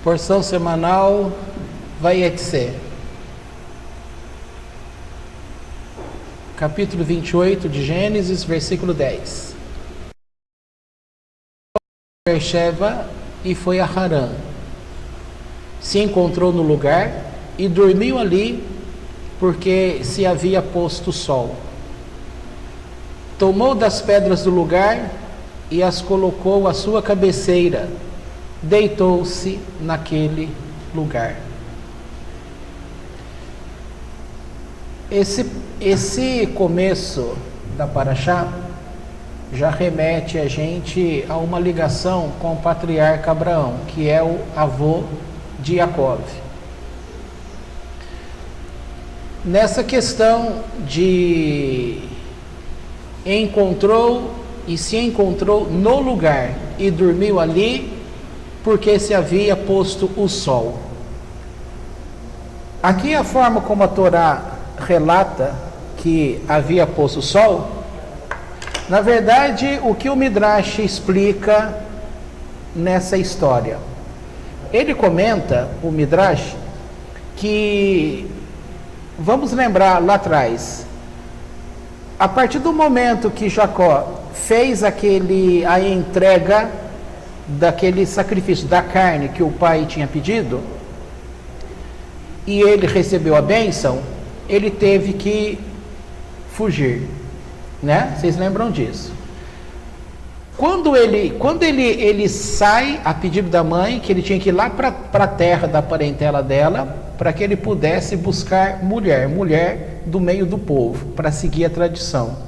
Porção semanal Vayetse, capítulo 28 de Gênesis, versículo 10. Beersheba e foi a Harã. Se encontrou no lugar e dormiu ali, porque se havia posto o sol. Tomou das pedras do lugar e as colocou à sua cabeceira. Deitou-se naquele lugar. Esse começo da Parashá já remete a gente a uma ligação com o patriarca Abraão, que é o avô de Jacó. Nessa questão de se encontrou no lugar e dormiu ali, porque se havia posto o sol. Aqui a forma como a Torá relata que havia posto o sol, na verdade, o que o Midrash explica nessa história? Ele comenta, o Midrash, que, vamos lembrar lá atrás, a partir do momento que Jacó fez a entrega daquele sacrifício da carne que o pai tinha pedido, e ele recebeu a bênção, ele teve que fugir, né? Vocês lembram disso? Quando ele sai a pedido da mãe, que ele tinha que ir lá para a terra da parentela dela, para que ele pudesse buscar mulher do meio do povo, para seguir a tradição.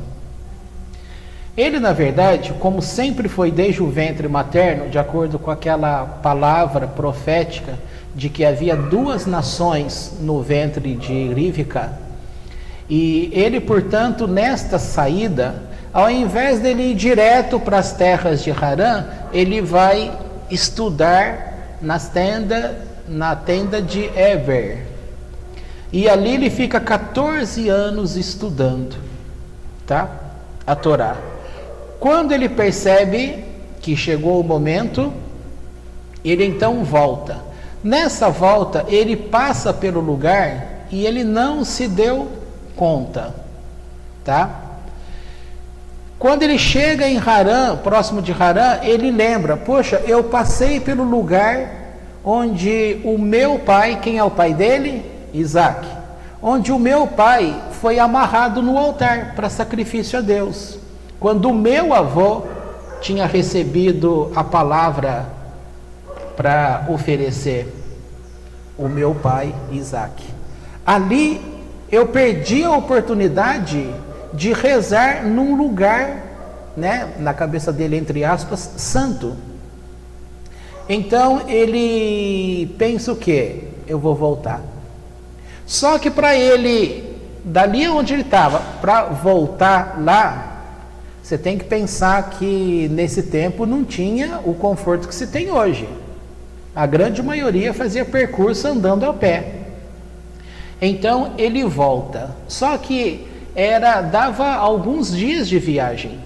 Ele, na verdade, como sempre foi desde o ventre materno, de acordo com aquela palavra profética de que havia duas nações no ventre de Rivka, e ele, portanto, nesta saída, ao invés dele ir direto para as terras de Harã, ele vai estudar na tenda de Eber. E ali ele fica 14 anos estudando, tá? A Torá. Quando ele percebe que chegou o momento, ele então volta. Nessa volta, ele passa pelo lugar e ele não se deu conta, tá? Quando ele chega em Harã, próximo de Harã, ele lembra, poxa, eu passei pelo lugar onde o meu pai, quem é o pai dele? Isaac. Onde o meu pai foi amarrado no altar para sacrifício a Deus. Quando o meu avô tinha recebido a palavra para oferecer o meu pai Isaac. Ali eu perdi a oportunidade de rezar num lugar, né, na cabeça dele, entre aspas, santo. Então ele pensa o quê? Eu vou voltar. Só que para ele, dali onde ele estava, para voltar lá, você tem que pensar que nesse tempo não tinha o conforto que se tem hoje. A grande maioria fazia percurso andando a pé. Então ele volta. Só que dava alguns dias de viagem.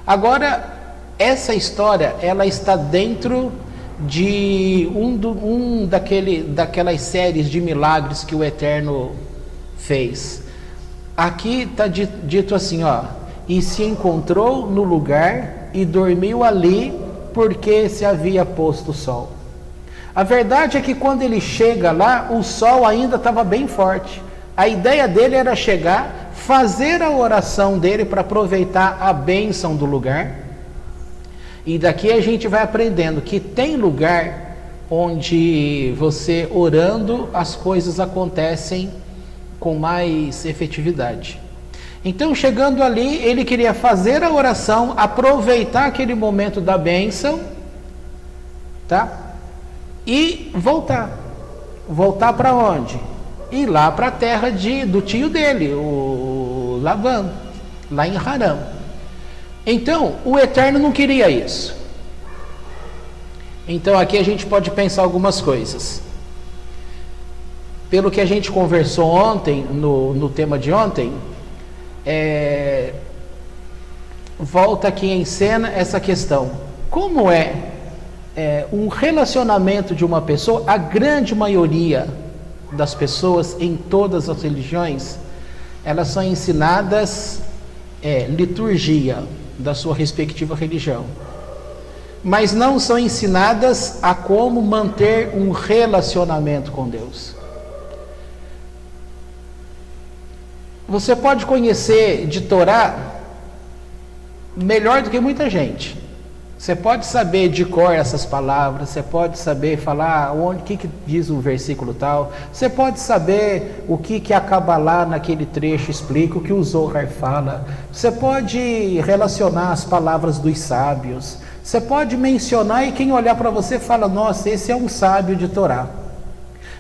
Agora, essa história, ela está dentro de daquelas séries de milagres que o Eterno fez. Aqui está dito assim, ó: e se encontrou no lugar e dormiu ali, porque se havia posto o sol. A verdade é que quando ele chega lá, o sol ainda estava bem forte. A ideia dele era chegar, fazer a oração dele para aproveitar a bênção do lugar. E daqui a gente vai aprendendo que tem lugar onde você orando, as coisas acontecem com mais efetividade. Então, chegando ali, ele queria fazer a oração, aproveitar aquele momento da bênção, tá? E voltar. Voltar para onde? Ir lá para a terra do tio dele, o Labã, lá em Harã. Então, o Eterno não queria isso. Então, aqui a gente pode pensar algumas coisas. Pelo que a gente conversou ontem, no tema de ontem, volta aqui em cena essa questão. Como é um relacionamento de uma pessoa, a grande maioria das pessoas em todas as religiões, elas são ensinadas liturgia da sua respectiva religião, mas não são ensinadas a como manter um relacionamento com Deus. Você pode conhecer de Torá melhor do que muita gente. Você pode saber de cor essas palavras, você pode saber falar o que diz o versículo tal, você pode saber o que a Cabalá naquele trecho explica, o que o Zohar fala, você pode relacionar as palavras dos sábios, você pode mencionar e quem olhar para você fala, nossa, esse é um sábio de Torá.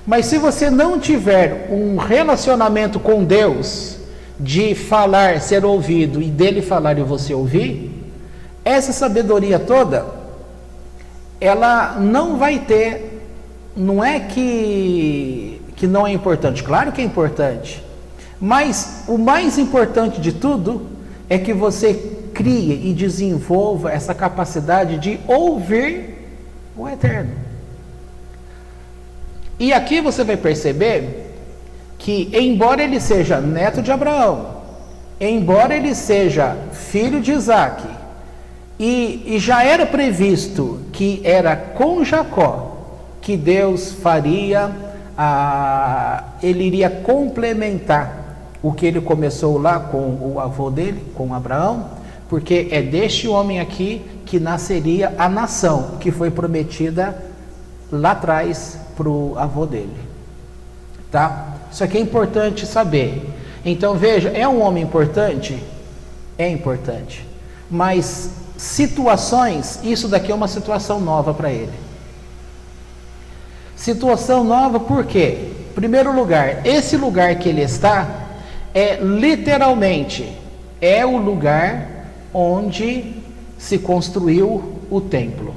Mas se você não tiver um relacionamento com Deus, de falar, ser ouvido e dele falar e você ouvir, essa sabedoria toda, ela não vai ter, não é que não é importante, claro que é importante, mas o mais importante de tudo é que você crie e desenvolva essa capacidade de ouvir o Eterno. E aqui você vai perceber que, embora ele seja neto de Abraão, embora ele seja filho de Isaac, e já era previsto que era com Jacó que Deus faria, ele iria complementar o que ele começou lá com o avô dele, com Abraão, porque é deste homem aqui que nasceria a nação que foi prometida lá atrás para o avô dele, tá? Isso aqui é importante saber. Então veja, é um homem importante? É importante, mas situações, isso daqui é uma situação nova para ele. Situação nova por quê? Em primeiro lugar, esse lugar que ele está é literalmente o lugar onde se construiu o templo.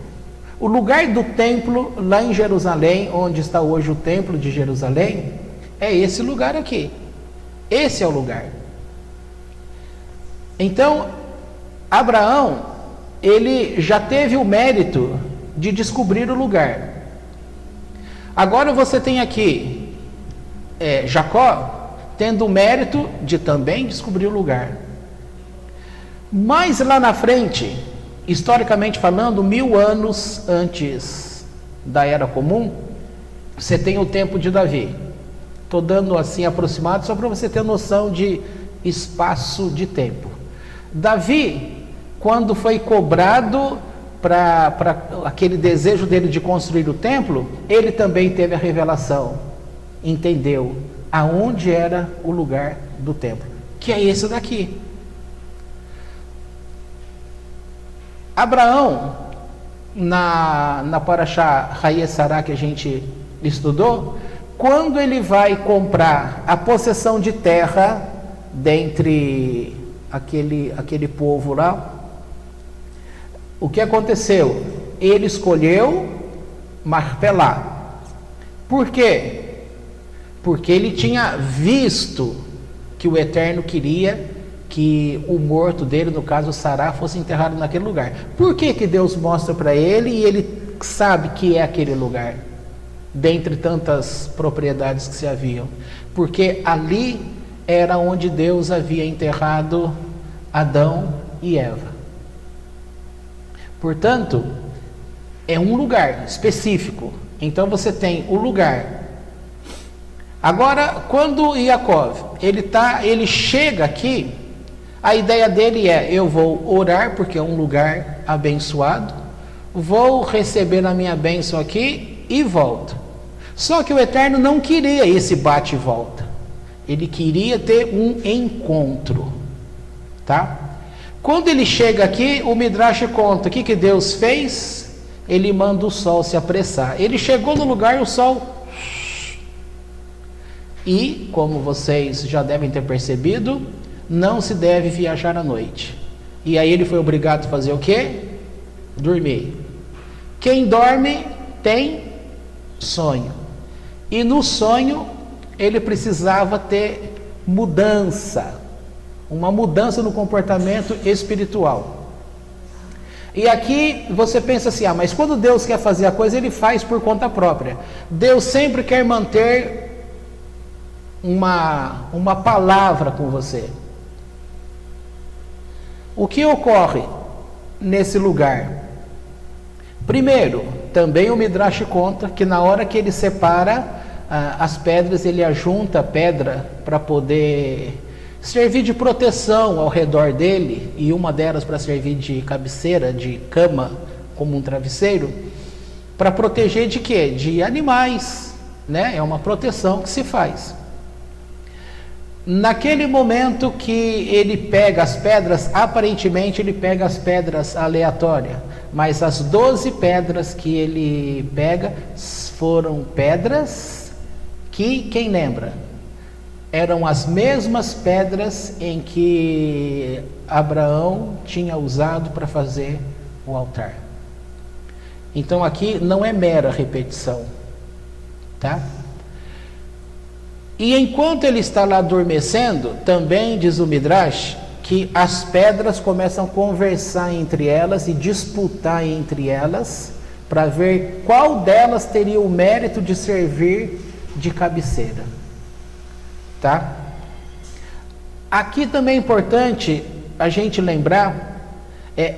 O lugar do templo lá em Jerusalém, onde está hoje o templo de Jerusalém, é esse lugar aqui. Esse é o lugar. Então, Abraão, ele já teve o mérito de descobrir o lugar. Agora você tem aqui Jacó tendo o mérito de também descobrir o lugar. Mas lá na frente, historicamente falando, 1000 anos antes da Era Comum, você tem o tempo de Davi. Estou dando assim aproximado só para você ter noção de espaço de tempo. Davi, quando foi cobrado para aquele desejo dele de construir o templo, ele também teve a revelação, entendeu aonde era o lugar do templo, que é esse daqui. Abraão, na Parashá Hayé Sará que a gente estudou, quando ele vai comprar a possessão de terra dentre aquele povo lá, o que aconteceu? Ele escolheu Marpelá. Por quê? Porque ele tinha visto que o Eterno queria que o morto dele, no caso Sará, fosse enterrado naquele lugar. Por que Deus mostra para ele e ele sabe que é aquele lugar, dentre tantas propriedades que se haviam? Porque ali era onde Deus havia enterrado Adão e Eva. Portanto, é um lugar específico. Então você tem o lugar. Agora, quando Yaakov, ele chega aqui, a ideia dele é: eu vou orar porque é um lugar abençoado, vou receber a minha bênção aqui e volto. Só que o Eterno não queria esse bate e volta. Ele queria ter um encontro, tá? Quando ele chega aqui, o Midrash conta o que Deus fez. Ele manda o sol se apressar. Ele chegou no lugar e o sol... E, como vocês já devem ter percebido, não se deve viajar à noite. E aí ele foi obrigado a fazer o quê? Dormir. Quem dorme tem sonho. E no sonho ele precisava ter mudança. Uma mudança no comportamento espiritual. E aqui você pensa assim, mas quando Deus quer fazer a coisa, Ele faz por conta própria. Deus sempre quer manter uma palavra com você. O que ocorre nesse lugar? Primeiro, também o Midrash conta que na hora que ele separa as pedras, ele ajunta a pedra para poder servir de proteção ao redor dele, e uma delas para servir de cabeceira, de cama, como um travesseiro, para proteger de quê? De animais, né? É uma proteção que se faz. Naquele momento que ele pega as pedras, aparentemente ele pega as pedras aleatórias, mas as 12 pedras que ele pega foram pedras que, quem lembra? Eram as mesmas pedras em que Abraão tinha usado para fazer o altar. Então aqui não é mera repetição, tá? E enquanto ele está lá adormecendo, também diz o Midrash que as pedras começam a conversar entre elas e disputar entre elas para ver qual delas teria o mérito de servir de cabeceira, tá? Aqui também é importante a gente lembrar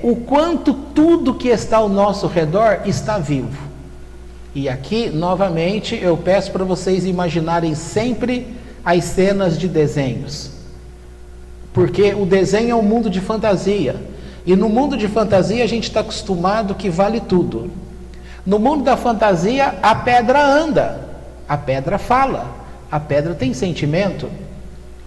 o quanto tudo que está ao nosso redor está vivo. E aqui, novamente, eu peço para vocês imaginarem sempre as cenas de desenhos. Porque o desenho é um mundo de fantasia. E no mundo de fantasia a gente está acostumado que vale tudo. No mundo da fantasia, a pedra anda, a pedra fala, a pedra tem sentimento,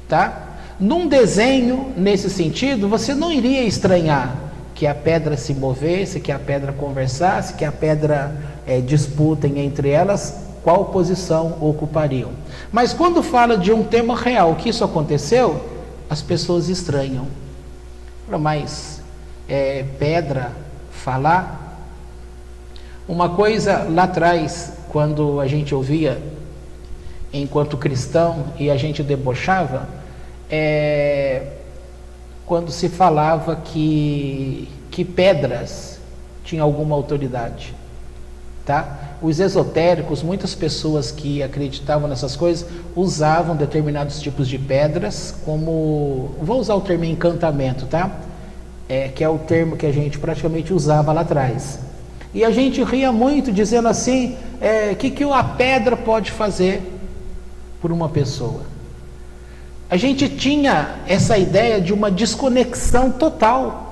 tá? Num desenho, nesse sentido, você não iria estranhar que a pedra se movesse, que a pedra conversasse, que a pedra disputem entre elas qual posição ocupariam. Mas quando fala de um tema real, que isso aconteceu, as pessoas estranham. Mas pedra falar? Uma coisa lá atrás, quando a gente ouvia enquanto cristão e a gente debochava, quando se falava que pedras tinham alguma autoridade, tá? Os esotéricos, muitas pessoas que acreditavam nessas coisas, usavam determinados tipos de pedras como, vou usar o termo encantamento, tá? Que é o termo que a gente praticamente usava lá atrás. E a gente ria muito dizendo assim, que a pedra pode fazer por uma pessoa? A gente tinha essa ideia de uma desconexão total,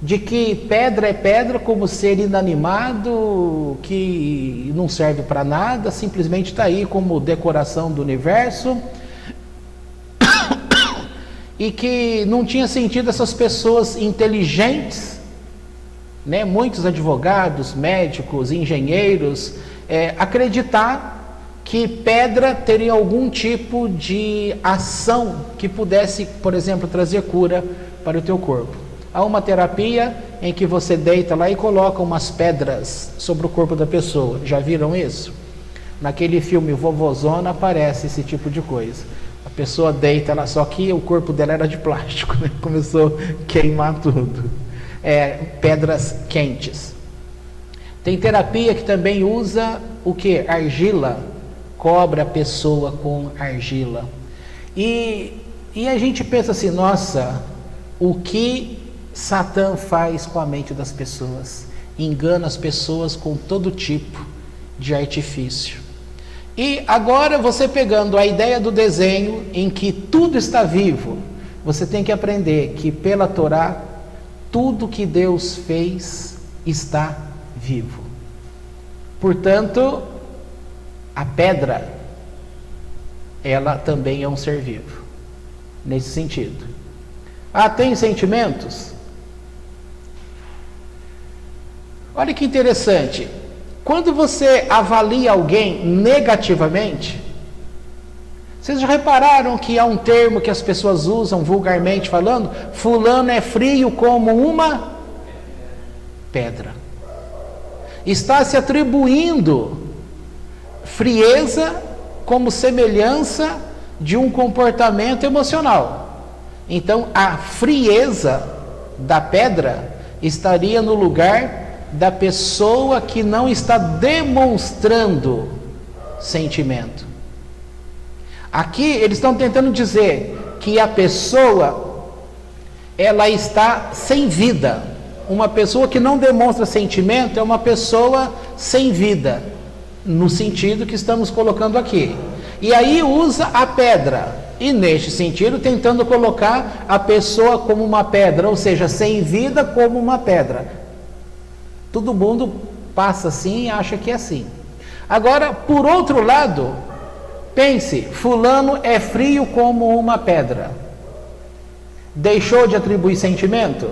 de que pedra é pedra como ser inanimado, que não serve para nada, simplesmente está aí como decoração do universo, e que não tinha sentido essas pessoas inteligentes, né, muitos advogados, médicos, engenheiros, acreditar que pedra teria algum tipo de ação que pudesse, por exemplo, trazer cura para o teu corpo. Há uma terapia em que você deita lá e coloca umas pedras sobre o corpo da pessoa. Já viram isso? Naquele filme Vovozona aparece esse tipo de coisa. A pessoa deita lá, só que o corpo dela era de plástico, né? Começou a queimar tudo. Pedras quentes. Tem terapia que também usa o que? Argila. Cobre a pessoa com argila. E a gente pensa assim, nossa, o que Satã faz com a mente das pessoas? Engana as pessoas com todo tipo de artifício. E agora você pegando a ideia do desenho em que tudo está vivo, você tem que aprender que pela Torá, tudo que Deus fez está vivo. Portanto, a pedra, ela também é um ser vivo, nesse sentido. Tem sentimentos? Olha que interessante, quando você avalia alguém negativamente, vocês já repararam que há um termo que as pessoas usam vulgarmente falando, fulano é frio como uma pedra. Está se atribuindo frieza como semelhança de um comportamento emocional. Então a frieza da pedra estaria no lugar da pessoa que não está demonstrando sentimento. Aqui eles estão tentando dizer que a pessoa, ela está sem vida. Uma pessoa que não demonstra sentimento é uma pessoa sem vida, no sentido que estamos colocando aqui. E aí usa a pedra, e neste sentido tentando colocar a pessoa como uma pedra, ou seja, sem vida como uma pedra. Todo mundo passa assim e acha que é assim. Agora, por outro lado, pense, fulano é frio como uma pedra. Deixou de atribuir sentimento?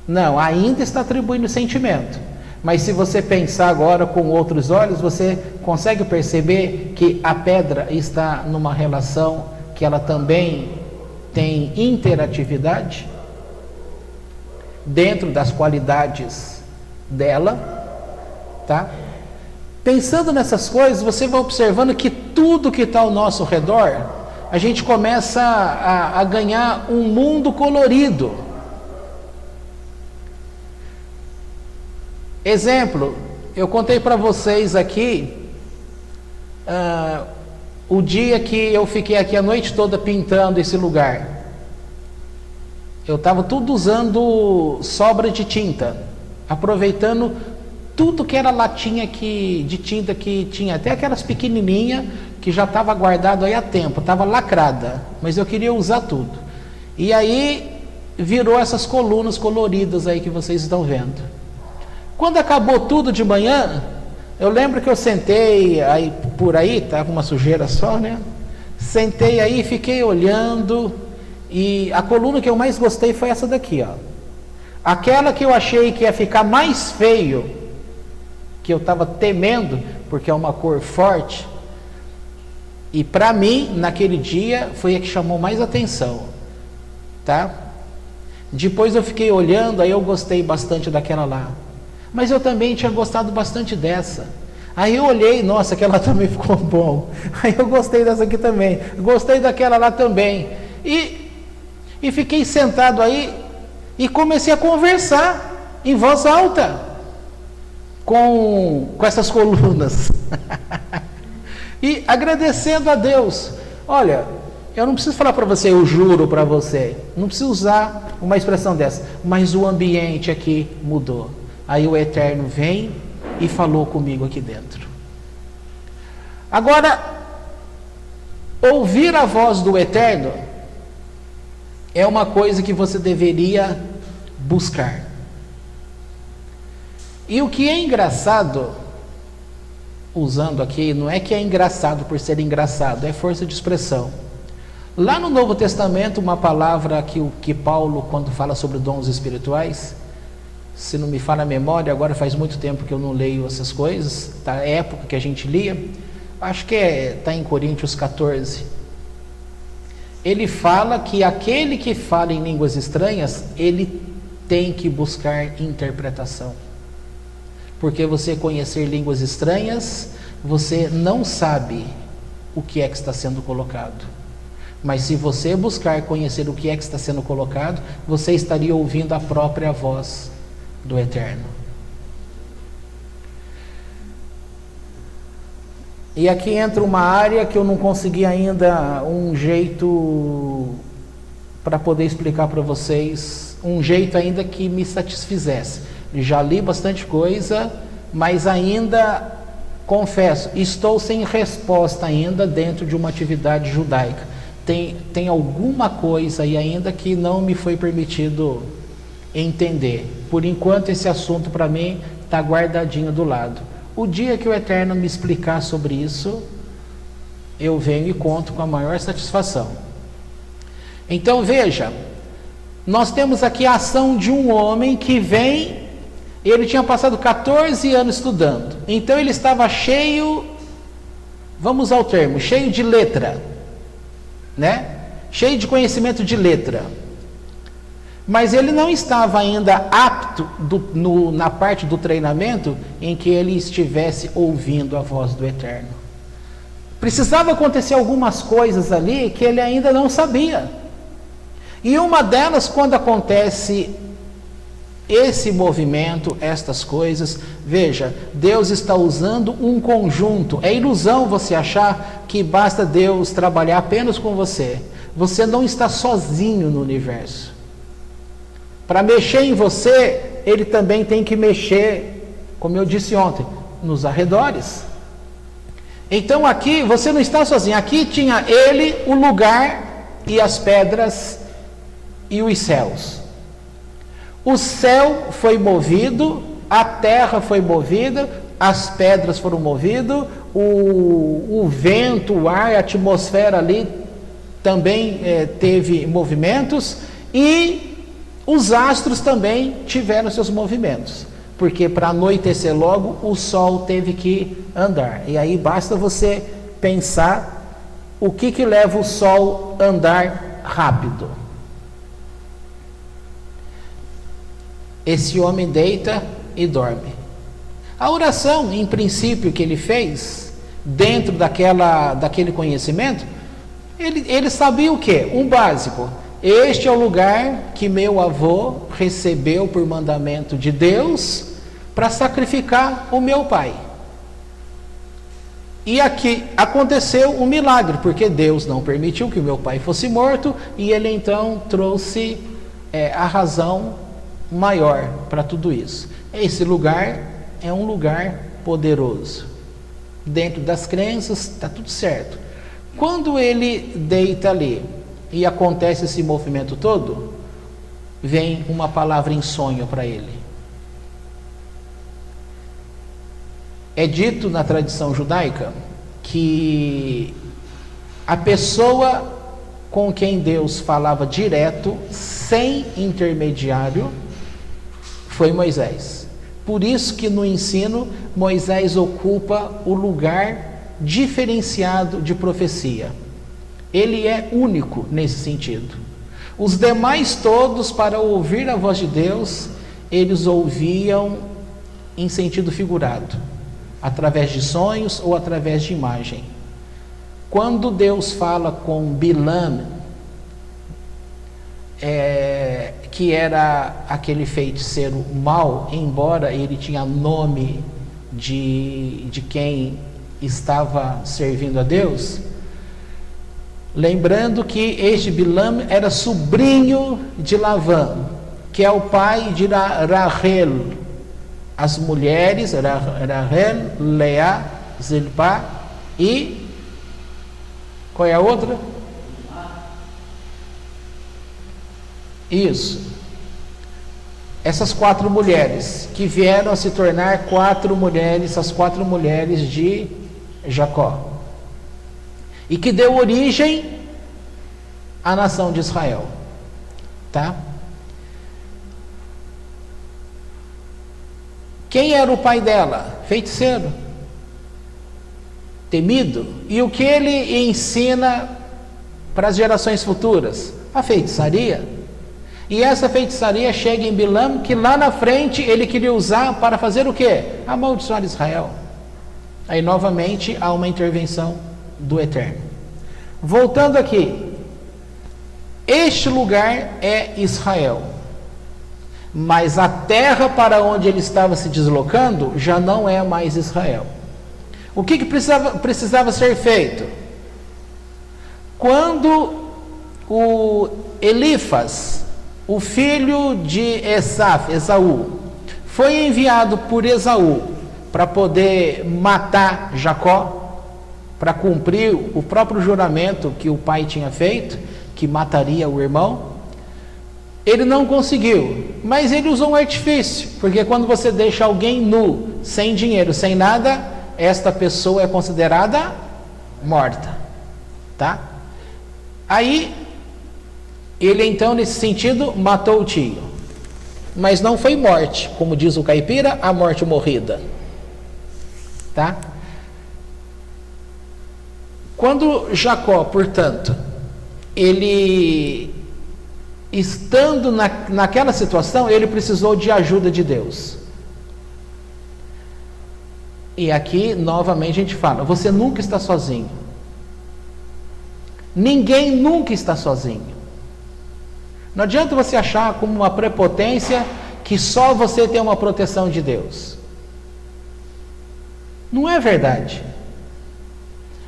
Não, ainda está atribuindo sentimento. Mas se você pensar agora com outros olhos, você consegue perceber que a pedra está numa relação que ela também tem interatividade dentro das qualidades dela, tá? Pensando nessas coisas, você vai observando que tudo que está ao nosso redor, a gente começa a ganhar um mundo colorido. Exemplo, eu contei para vocês aqui o dia que eu fiquei aqui a noite toda pintando esse lugar. Eu estava tudo usando sobra de tinta, aproveitando tudo que era latinha de tinta que tinha, até aquelas pequenininhas que já estava guardado aí há tempo, estava lacrada, mas eu queria usar tudo. E aí virou essas colunas coloridas aí que vocês estão vendo. Quando acabou tudo de manhã, eu lembro que eu sentei aí por aí, estava uma sujeira só, né? Sentei aí, fiquei olhando, e a coluna que eu mais gostei foi essa daqui, ó. Aquela que eu achei que ia ficar mais feio, que eu estava temendo, porque é uma cor forte, e para mim, naquele dia, foi a que chamou mais atenção, tá? Depois eu fiquei olhando, aí eu gostei bastante daquela lá. Mas eu também tinha gostado bastante dessa. Aí eu olhei, nossa, aquela também ficou bom. Aí eu gostei dessa aqui também. Gostei daquela lá também. E fiquei sentado aí e comecei a conversar em voz alta com essas colunas. E agradecendo a Deus. Olha, eu não preciso falar para você, eu juro para você. Não preciso usar uma expressão dessa. Mas o ambiente aqui mudou. Aí o Eterno vem e falou comigo aqui dentro. Agora, ouvir a voz do Eterno é uma coisa que você deveria buscar. E o que é engraçado, usando aqui, não é que é engraçado por ser engraçado, é força de expressão. Lá no Novo Testamento, uma palavra que Paulo, quando fala sobre dons espirituais, se não me falha a memória, agora faz muito tempo que eu não leio essas coisas, da época que a gente lia, acho que está em Coríntios 14, ele fala que aquele que fala em línguas estranhas, ele tem que buscar interpretação, porque você conhecer línguas estranhas, você não sabe o que é que está sendo colocado, mas se você buscar conhecer o que é que está sendo colocado, você estaria ouvindo a própria voz do Eterno. E aqui entra uma área que eu não consegui ainda um jeito para poder explicar para vocês, um jeito ainda que me satisfizesse. Já li bastante coisa, mas ainda, confesso, estou sem resposta ainda dentro de uma atividade judaica. Tem alguma coisa aí ainda que não me foi permitido entender. Por enquanto esse assunto para mim está guardadinho do lado. O dia que o Eterno me explicar sobre isso, eu venho e conto com a maior satisfação. Então veja, nós temos aqui a ação de um homem que vem, ele tinha passado 14 anos estudando, então ele estava cheio, vamos ao termo, cheio de letra, né? Cheio de conhecimento de letra. Mas ele não estava ainda apto na parte do treinamento em que ele estivesse ouvindo a voz do Eterno. Precisava acontecer algumas coisas ali que ele ainda não sabia. E uma delas, quando acontece esse movimento, estas coisas, veja, Deus está usando um conjunto. É ilusão você achar que basta Deus trabalhar apenas com você. Você não está sozinho no universo. Para mexer em você, Ele também tem que mexer, como eu disse ontem, nos arredores. Então aqui você não está sozinho. Aqui tinha Ele, o lugar e as pedras e os céus. O céu foi movido, a terra foi movida, as pedras foram movidas, o vento, o ar, a atmosfera ali também teve movimentos, e os astros também tiveram seus movimentos, porque para anoitecer logo o sol teve que andar. E aí basta você pensar o que leva o sol a andar rápido. Esse homem deita e dorme. A oração, em princípio, que ele fez, dentro daquele conhecimento, ele sabia o quê? Um básico. Este é o lugar que meu avô recebeu por mandamento de Deus para sacrificar o meu pai. E aqui aconteceu um milagre, porque Deus não permitiu que o meu pai fosse morto, e ele então trouxe a razão maior para tudo isso. Esse lugar é um lugar poderoso. Dentro das crenças está tudo certo. Quando ele deita ali e acontece esse movimento todo, vem uma palavra em sonho para ele. É dito na tradição judaica que a pessoa com quem Deus falava direto, sem intermediário, foi Moisés. Por isso que no ensino Moisés ocupa o lugar diferenciado de profecia. Ele é único nesse sentido. Os demais todos, para ouvir a voz de Deus, eles ouviam em sentido figurado, através de sonhos ou através de imagem. Quando Deus fala com Bilam, que era aquele feiticeiro mau, embora ele tinha nome de quem estava servindo a Deus, lembrando que este Bilam era sobrinho de Lavã, que é o pai de Rachel, as mulheres Rachel, Leá, Zilpá e qual é a outra? Isso. Essas 4 mulheres que vieram a se tornar 4 mulheres, as 4 mulheres de Jacó, e que deu origem à nação de Israel, tá? Quem era o pai dela? Feiticeiro, temido. E o que ele ensina para as gerações futuras? A feitiçaria. E essa feitiçaria chega em Bilam, que lá na frente ele queria usar para fazer o quê? Amaldiçoar Israel. Aí novamente há uma intervenção do Eterno. Voltando aqui, este lugar é Israel, mas a terra para onde ele estava se deslocando já não é mais Israel. O que precisava ser feito? Quando o Elifas, o filho de Esaú, foi enviado por Esaú para poder matar Jacó, para cumprir o próprio juramento que o pai tinha feito, que mataria o irmão, ele não conseguiu, mas ele usou um artifício, porque quando você deixa alguém nu, sem dinheiro, sem nada, esta pessoa é considerada morta, tá? Aí ele então, nesse sentido, matou o tio, mas não foi morte, como diz o caipira, a morte morrida, tá? Quando Jacó, portanto, ele, estando naquela situação, ele precisou de ajuda de Deus. E aqui, novamente, a gente fala, você nunca está sozinho. Ninguém nunca está sozinho. Não adianta você achar como uma prepotência que só você tem uma proteção de Deus. Não é verdade.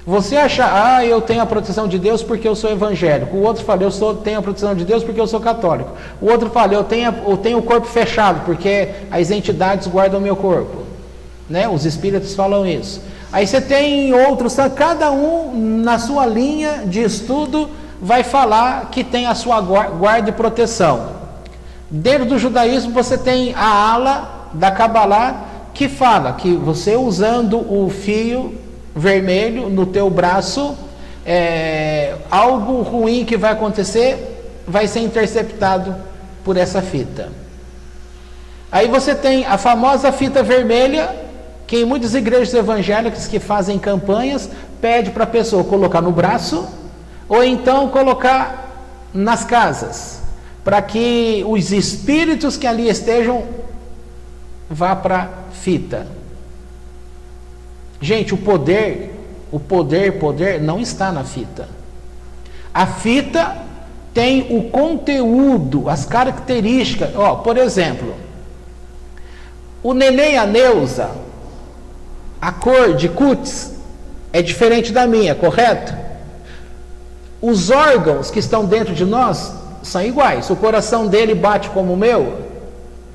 Você acha, eu tenho a proteção de Deus porque eu sou evangélico. O outro fala, tenho a proteção de Deus porque eu sou católico. O outro fala, eu tenho o corpo fechado porque as entidades guardam o meu corpo. Né? Os espíritos falam isso. Aí você tem outros, cada um na sua linha de estudo vai falar que tem a sua guarda e proteção. Dentro do judaísmo você tem a ala da Kabbalah que fala que você usando o fio vermelho no teu braço, algo ruim que vai acontecer vai ser interceptado por essa fita. Aí você tem a famosa fita vermelha, que em muitas igrejas evangélicas que fazem campanhas, pede para a pessoa colocar no braço, ou então colocar nas casas, para que os espíritos que ali estejam vá para a fita. Gente, o poder não está na fita. A fita tem o conteúdo, as características. Por exemplo, o neném e a Neuza, a cor de cutis é diferente da minha, correto? Os órgãos que estão dentro de nós são iguais. O coração dele bate como o meu?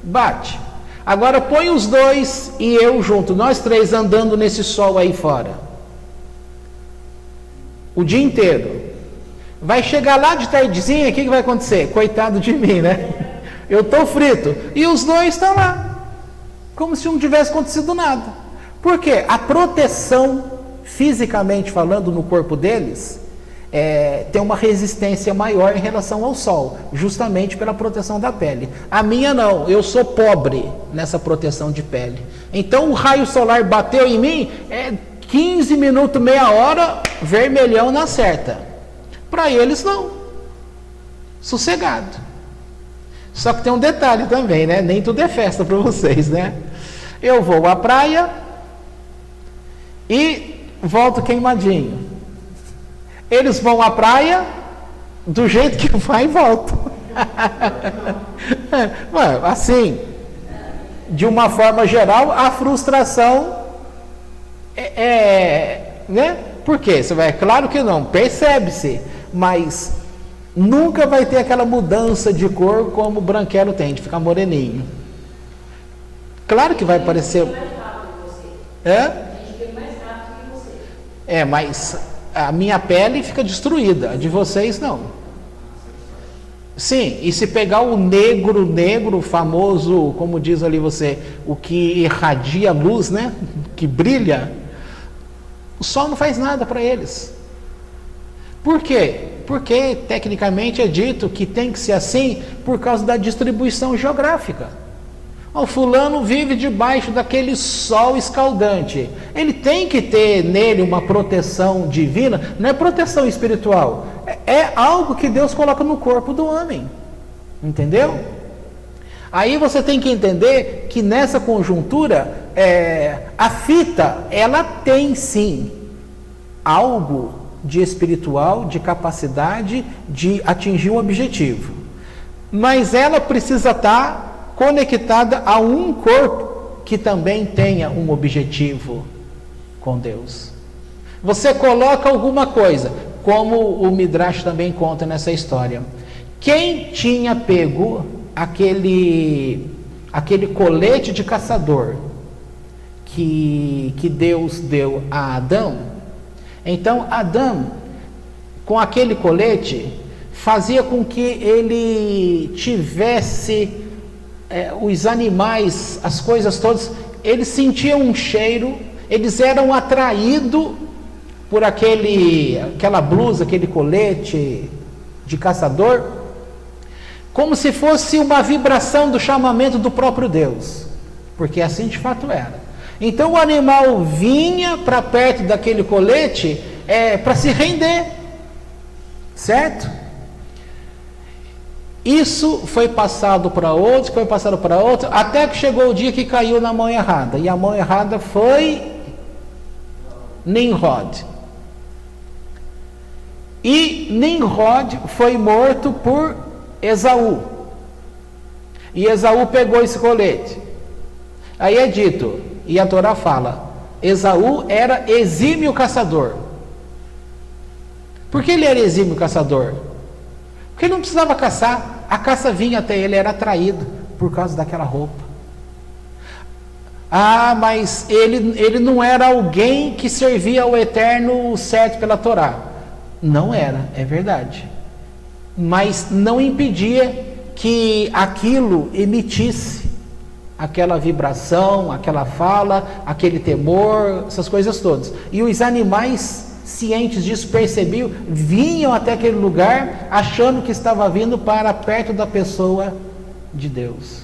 Bate. Agora põe os dois e eu junto, nós três andando nesse sol aí fora. O dia inteiro. Vai chegar lá de tardezinha, o que vai acontecer? Coitado de mim, né? Eu estou frito. E os dois estão lá. Como se não tivesse acontecido nada. Por quê? A proteção, fisicamente falando, no corpo deles, tem uma resistência maior em relação ao sol, justamente pela proteção da pele. A minha não, eu sou pobre nessa proteção de pele. Então o raio solar bateu em mim, 15 minutos, meia hora, vermelhão na certa. Para eles não, sossegado. Só que tem um detalhe também, né? Nem tudo é festa para vocês, né? Eu vou à praia e volto queimadinho. Eles vão à praia do jeito que vai e voltam. Assim, de uma forma geral, a frustração né? Por quê? Claro que não, percebe-se, mas nunca vai ter aquela mudança de cor como o branquelo tem, de ficar moreninho. Claro que vai parecer. Mas a minha pele fica destruída, a de vocês não. Sim, e se pegar o negro famoso, como diz ali você, o que irradia luz, né? Que brilha, o sol não faz nada para eles. Por quê? Porque tecnicamente é dito que tem que ser assim por causa da distribuição geográfica. O fulano vive debaixo daquele sol escaldante. Ele tem que ter nele uma proteção divina, não é proteção espiritual, é algo que Deus coloca no corpo do homem. Entendeu? Aí você tem que entender que nessa conjuntura, a fita, ela tem sim algo de espiritual, de capacidade de atingir um objetivo. Mas ela precisa estar conectada a um corpo que também tenha um objetivo com Deus. Você coloca alguma coisa, como o Midrash também conta nessa história. Quem tinha pego aquele colete de caçador que Deus deu a Adão, então Adão, com aquele colete, fazia com que ele tivesse os animais, as coisas todas, eles sentiam um cheiro, eles eram atraídos por aquela blusa, aquele colete de caçador, como se fosse uma vibração do chamamento do próprio Deus, porque assim de fato era. Então o animal vinha para perto daquele colete para se render, certo? Isso foi passado para outro, até que chegou o dia que caiu na mão errada. E a mão errada foi Nimrod. E Nimrod foi morto por Esaú. E Esaú pegou esse colete. Aí é dito, e a Torá fala, Esaú era exímio caçador. Por que ele era exímio caçador? Porque ele não precisava caçar, a caça vinha até ele, era atraído por causa daquela roupa. Ah, mas ele não era alguém que servia ao Eterno certo pela Torá. Não era, é verdade. Mas não impedia que aquilo emitisse aquela vibração, aquela fala, aquele temor, essas coisas todas. E os animais, cientes disso, percebiam, vinham até aquele lugar, achando que estava vindo para perto da pessoa de Deus.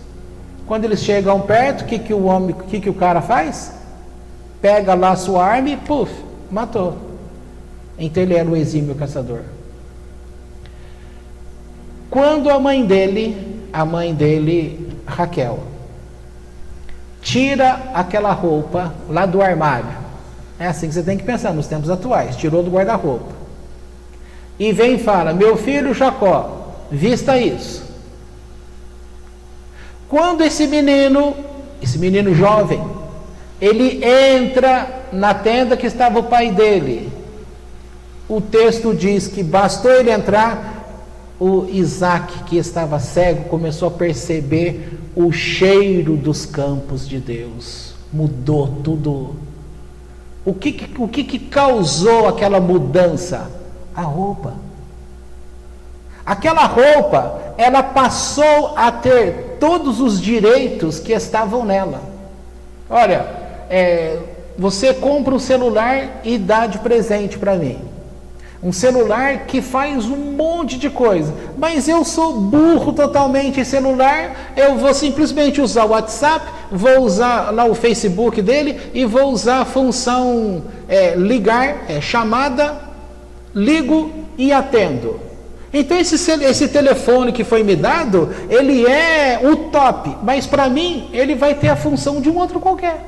Quando eles chegam perto, o que o cara faz? Pega lá a sua arma e puf, matou. Então ele era o exímio caçador. Quando a mãe dele, Raquel, tira aquela roupa lá do armário, é assim que você tem que pensar nos tempos atuais, tirou do guarda-roupa, e vem e fala, meu filho Jacó, vista isso. Quando esse menino jovem, ele entra na tenda que estava o pai dele, o texto diz que bastou ele entrar, o Isaac, que estava cego, começou a perceber o cheiro dos campos de Deus. Mudou tudo. O que causou aquela mudança? A roupa. Aquela roupa, ela passou a ter todos os direitos que estavam nela. Olha, você compra um celular e dá de presente para mim. Um celular que faz um monte de coisa, mas eu sou burro totalmente em celular, eu vou simplesmente usar o WhatsApp, vou usar lá o Facebook dele e vou usar a função ligar, chamada, ligo e atendo. Então esse telefone que foi me dado, ele é o top, mas para mim ele vai ter a função de um outro qualquer,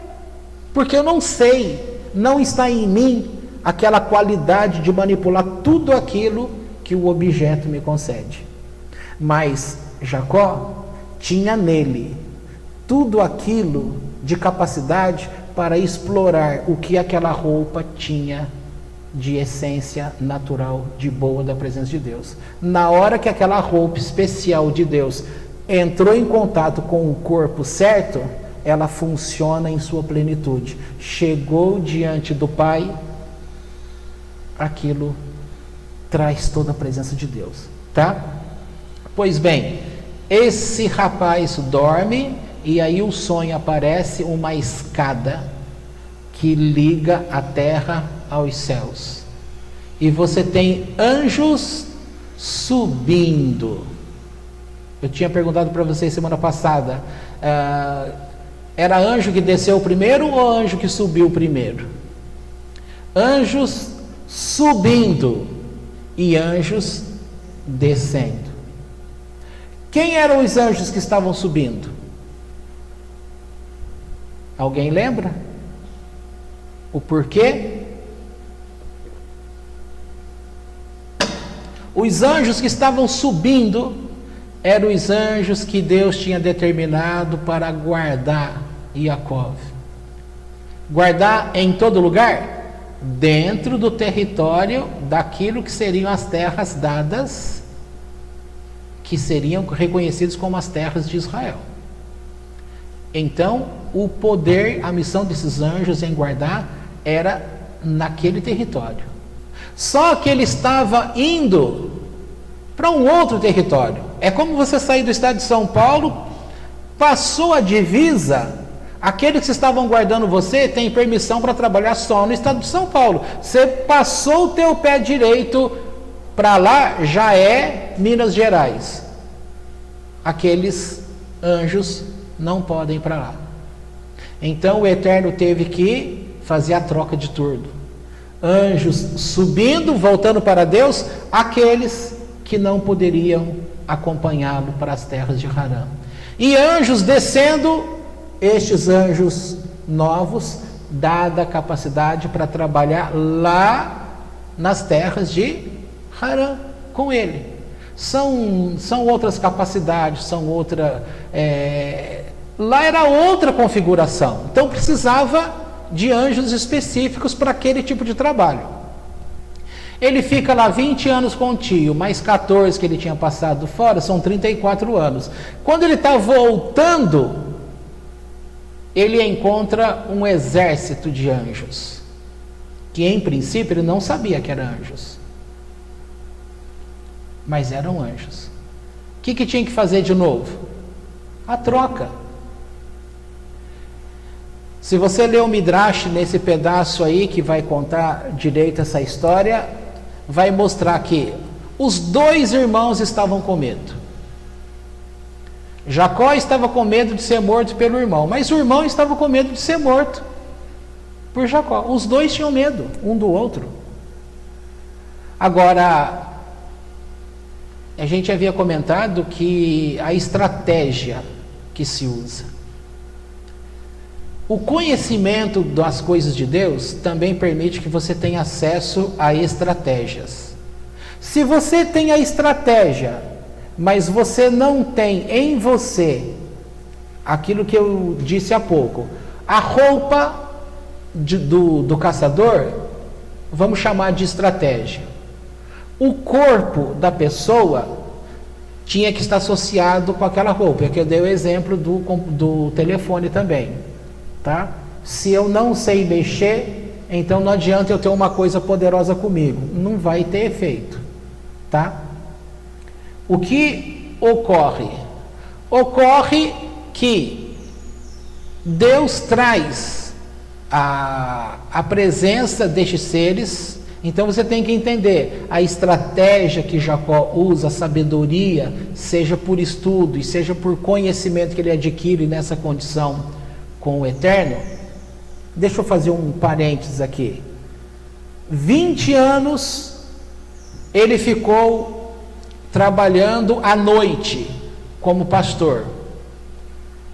porque eu não sei, não está em mim aquela qualidade de manipular tudo aquilo que o objeto me concede. Mas Jacó tinha nele tudo aquilo de capacidade para explorar o que aquela roupa tinha de essência natural, de boa da presença de Deus. Na hora que aquela roupa especial de Deus entrou em contato com o corpo certo, ela funciona em sua plenitude. Chegou diante do Pai, aquilo traz toda a presença de Deus, tá? Pois bem, esse rapaz dorme e aí o sonho aparece uma escada que liga a terra aos céus. E você tem anjos subindo. Eu tinha perguntado para vocês semana passada, era anjo que desceu primeiro ou anjo que subiu primeiro? Anjos subindo e anjos descendo. Quem eram os anjos que estavam subindo? Alguém lembra? O porquê? Os anjos que estavam subindo eram os anjos que Deus tinha determinado para guardar Jacó. Guardar em todo lugar? Dentro do território daquilo que seriam as terras dadas, que seriam reconhecidas como as terras de Israel. Então, o poder, a missão desses anjos em guardar era naquele território. Só que ele estava indo para um outro território. É como você sair do estado de São Paulo, passou a divisa. Aqueles que estavam guardando você têm permissão para trabalhar só no estado de São Paulo. Você passou o teu pé direito para lá, já é Minas Gerais. Aqueles anjos não podem ir para lá. Então o Eterno teve que fazer a troca de turno. Anjos subindo, voltando para Deus, aqueles que não poderiam acompanhá-lo para as terras de Harã. E anjos descendo, estes anjos novos, dada a capacidade para trabalhar lá nas terras de Harã com ele. são outras capacidades, são outra... lá era outra configuração, então precisava de anjos específicos para aquele tipo de trabalho. Ele fica lá 20 anos com o tio, mais 14 que ele tinha passado fora, são 34 anos. Quando ele está voltando, ele encontra um exército de anjos, que em princípio ele não sabia que eram anjos, mas eram anjos. O que tinha que fazer de novo? A troca. Se você ler o Midrash nesse pedaço aí, que vai contar direito essa história, vai mostrar que os dois irmãos estavam com medo. Jacó estava com medo de ser morto pelo irmão, mas o irmão estava com medo de ser morto por Jacó. Os dois tinham medo um do outro. Agora, a gente havia comentado que a estratégia que se usa, o conhecimento das coisas de Deus também permite que você tenha acesso a estratégias. Se você tem a estratégia, mas você não tem em você aquilo que eu disse há pouco, a roupa do caçador, vamos chamar de estratégia. O corpo da pessoa tinha que estar associado com aquela roupa, é que eu dei o exemplo do telefone também. Tá? Se eu não sei mexer, então não adianta eu ter uma coisa poderosa comigo, não vai ter efeito, tá? O que ocorre? Ocorre que Deus traz a presença destes seres. Então você tem que entender a estratégia que Jacó usa, a sabedoria, seja por estudo e seja por conhecimento que ele adquire nessa condição com o Eterno. Deixa eu fazer um parênteses aqui. 20 anos ele ficou trabalhando à noite como pastor,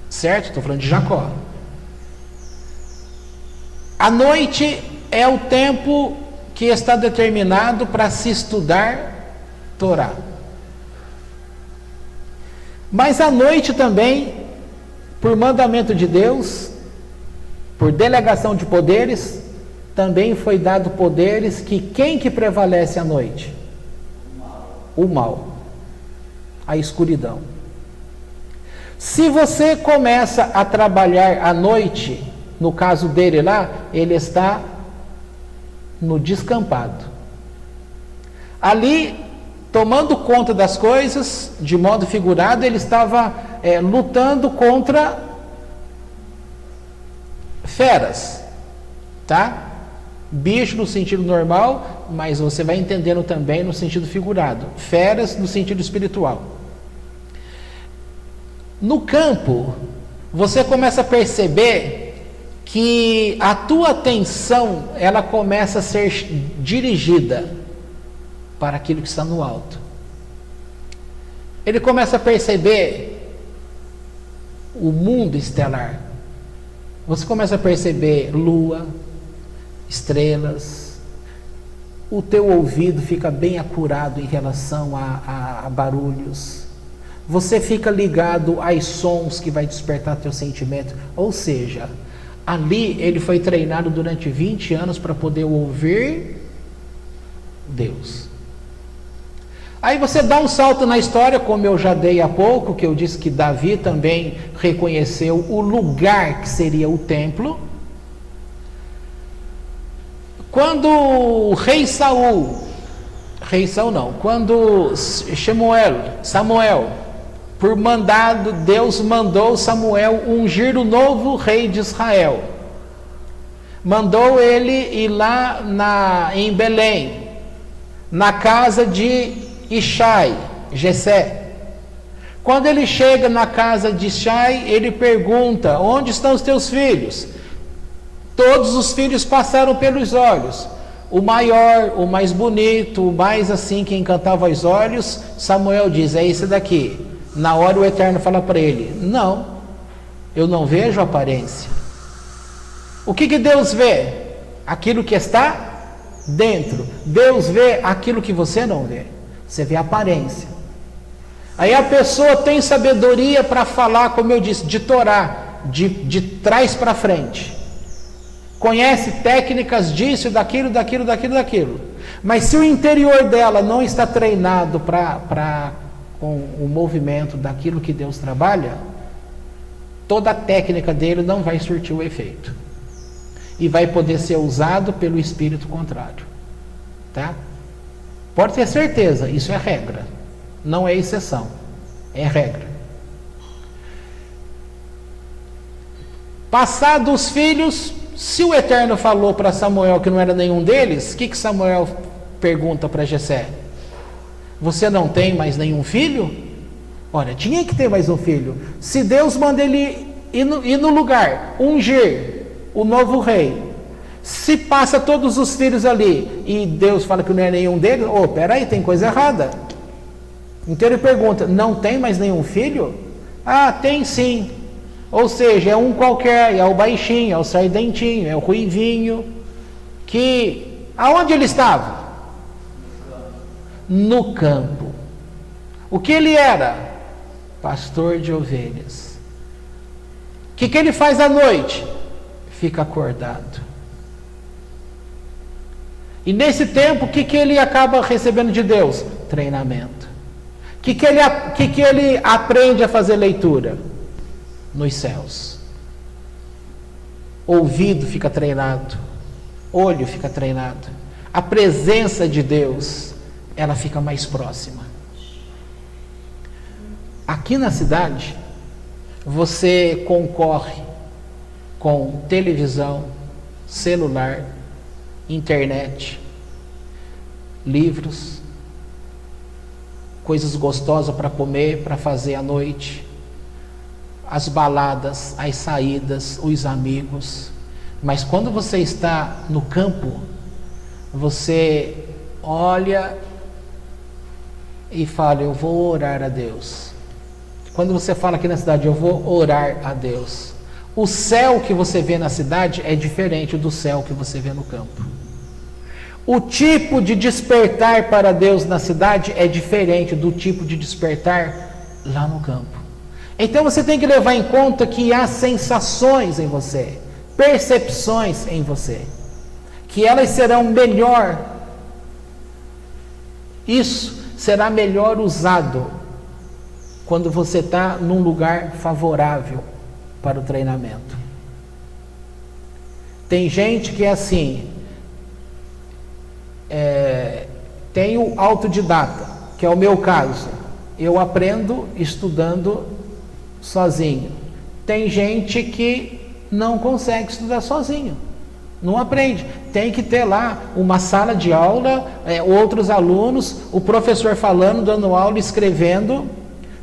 certo? Estou falando de Jacó. A noite é o tempo que está determinado para se estudar Torá. Mas à noite também, por mandamento de Deus, por delegação de poderes, também foi dado poderes que quem que prevalece à noite? O mal, a escuridão. Se você começa a trabalhar à noite, no caso dele lá, ele está no descampado. Ali, tomando conta das coisas, de modo figurado, ele estava lutando contra feras, tá? Bicho no sentido normal, mas você vai entendendo também no sentido figurado. Feras no sentido espiritual. No campo, você começa a perceber que a tua atenção, ela começa a ser dirigida para aquilo que está no alto. Ele começa a perceber o mundo estelar. Você começa a perceber lua, estrelas. O teu ouvido fica bem acurado em relação a barulhos. Você fica ligado aos sons que vai despertar teu sentimento. Ou seja, ali ele foi treinado durante 20 anos para poder ouvir Deus. Aí você dá um salto na história, como eu já dei há pouco, que eu disse que Davi também reconheceu o lugar que seria o templo. Quando o rei Saul não, quando Samuel, por mandado, Deus mandou Samuel ungir o novo rei de Israel. Mandou ele ir lá em Belém, na casa de Jessé. Quando ele chega na casa de Ishai, ele pergunta: onde estão os teus filhos? Todos os filhos passaram pelos olhos. O maior, o mais bonito, o mais assim que encantava os olhos, Samuel diz: é esse daqui. Na hora o Eterno fala para ele: não, eu não vejo aparência. O que Deus vê? Aquilo que está dentro. Deus vê aquilo que você não vê. Você vê a aparência. Aí a pessoa tem sabedoria para falar, como eu disse, de Torá, de trás para frente. Conhece técnicas disso, daquilo. Mas se o interior dela não está treinado com o movimento daquilo que Deus trabalha, toda a técnica dele não vai surtir o efeito. E vai poder ser usado pelo espírito contrário. Tá? Pode ter certeza, isso é regra. Não é exceção, é regra. Passados os filhos, se o Eterno falou para Samuel que não era nenhum deles, o que Samuel pergunta para Jessé? Você não tem mais nenhum filho? Olha, tinha que ter mais um filho. Se Deus manda ele ir no lugar, ungir o novo rei, se passa todos os filhos ali e Deus fala que não é nenhum deles, peraí, tem coisa errada. Então ele pergunta, não tem mais nenhum filho? Ah, tem sim. Ou seja, é um qualquer, é o baixinho, é o sardentinho, é o ruivinho, que... Aonde ele estava? No campo. O que ele era? Pastor de ovelhas. O que ele faz à noite? Fica acordado. E nesse tempo, o que ele acaba recebendo de Deus? Treinamento. O que ele aprende a fazer leitura? Nos céus. Ouvido fica treinado. Olho fica treinado. A presença de Deus, ela fica mais próxima. Aqui na cidade, você concorre com televisão, celular, internet, livros, coisas gostosas para comer, para fazer à noite, as baladas, as saídas, os amigos. Mas quando você está no campo, você olha e fala, eu vou orar a Deus. Quando você fala aqui na cidade, eu vou orar a Deus, o céu que você vê na cidade é diferente do céu que você vê no campo. O tipo de despertar para Deus na cidade é diferente do tipo de despertar lá no campo. Então você tem que levar em conta que há sensações em você, percepções em você, que elas serão melhor, isso será melhor usado quando você está num lugar favorável para o treinamento. Tem gente que é assim, tem o autodidata, que é o meu caso. Eu aprendo estudando sozinho. Tem gente que não consegue estudar sozinho, não aprende. Tem que ter lá uma sala de aula, outros alunos, o professor falando, dando aula, escrevendo.